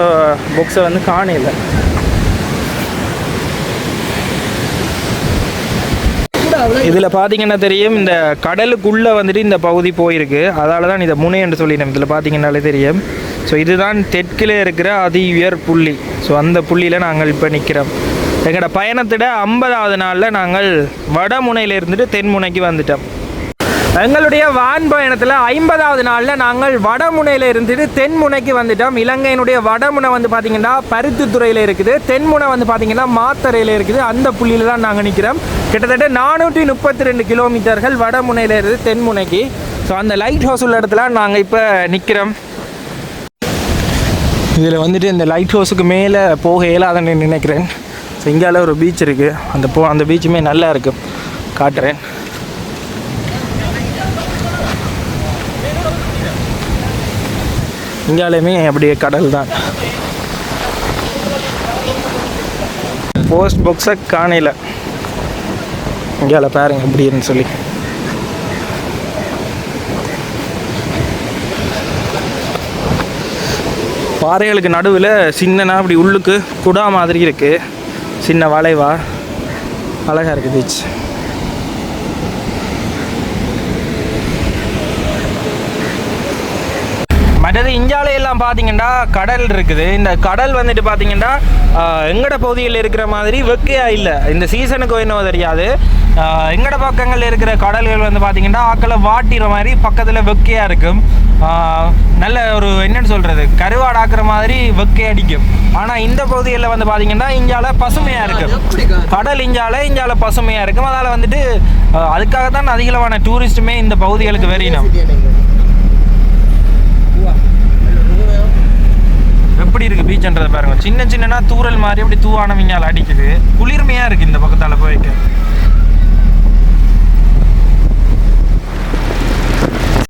பாக்ஸை வந்து காணல. இதில் பார்த்தீங்கன்னா தெரியும், இந்த கடலுக்குள்ளே வந்துட்டு இந்த பகுதி போயிருக்கு. அதால் தான் இதை முனை என்று சொல்லினோம். இதில் பார்த்தீங்கன்னாலே தெரியும். ஸோ இதுதான் தெற்கில் இருக்கிற அதி உயர் புள்ளி. ஸோ அந்த புள்ளியில் நாங்கள் இப்போ நிற்கிறோம். எங்களோட பயணத்திட 50வது நாளில் நாங்கள் வடமுனையில் இருந்துட்டு தென்முனைக்கு வந்துட்டோம். எங்களுடைய வான் பயணத்தில் 50வது நாளில் நாங்கள் வடமுனையில் இருந்துட்டு தென்முனைக்கு வந்துட்டோம். இலங்கையினுடைய வடமுனை வந்து பார்த்திங்கன்னா பருத்தித்துறையில் இருக்குது, தென்முனை வந்து பார்த்திங்கன்னா மாத்தறையில் இருக்குது. அந்த புள்ளியில் தான் நாங்கள் நிற்கிறோம். கிட்டத்தட்ட 432 கிலோமீட்டர்கள் வடமுனையில் இருந்து தென்முனைக்கு. ஸோ அந்த லைட் ஹவுஸ் உள்ள இடத்துல நாங்கள் இப்போ நிற்கிறோம். இதில் வந்துட்டு இந்த லைட் ஹவுஸுக்கு மேலே போக இயலாதுன்னு நினைக்கிறேன். ஸோ இங்கால ஒரு பீச் இருக்குது, அந்த பீச்சுமே நல்லா இருக்கும், காட்டுறேன். இங்காலுமே அப்படியே கடல் தான். போஸ்ட் பாக்ஸை காணல, இங்கால பாருங்க எப்படின்னு சொல்லி. பாறைகளுக்கு நடுவில் சின்னனா அப்படி உள்ளுக்கு குடா மாதிரி இருக்குது, சின்ன வளைவா, அழகாக இருக்குது பீச். மற்றது இந்தியாவிலையெல்லாம் பார்த்தீங்கன்னா கடல் இருக்குது. இந்த கடல் வந்துட்டு பார்த்தீங்கன்னா எங்கட பகுதியில் இருக்கிற மாதிரி வெக்கையாக இல்லை. இந்த சீசனுக்கு என்னவோ தெரியாது, எங்கட பக்கங்களில் இருக்கிற கடல்கள் வந்து பார்த்தீங்கன்னா ஆக்களை வாட்டிற மாதிரி பக்கத்தில் வெக்கையாக இருக்கும். நல்ல ஒரு என்னென்னு சொல்கிறது, கருவாடாக்குற மாதிரி வெக்கை அடிக்கும். ஆனால் இந்த பகுதிகளில் வந்து பார்த்தீங்கன்னா இந்தியாவில் பசுமையாக இருக்கும். கடல் இந்தியாவில் பசுமையாக இருக்கும். அதால் வந்துட்டு அதுக்காகத்தான் அதிகளவான டூரிஸ்ட்டுமே இந்த பகுதிகளுக்கு வெறியணும். எப்படி இருக்குது பீச்ன்றதை பாருங்கள். சின்ன சின்னனா தூரல் மாதிரி அப்படி தூவானவங்களால் அடிக்குது. குளிர்மையாக இருக்குது இந்த பக்கத்தால் போய்க்க.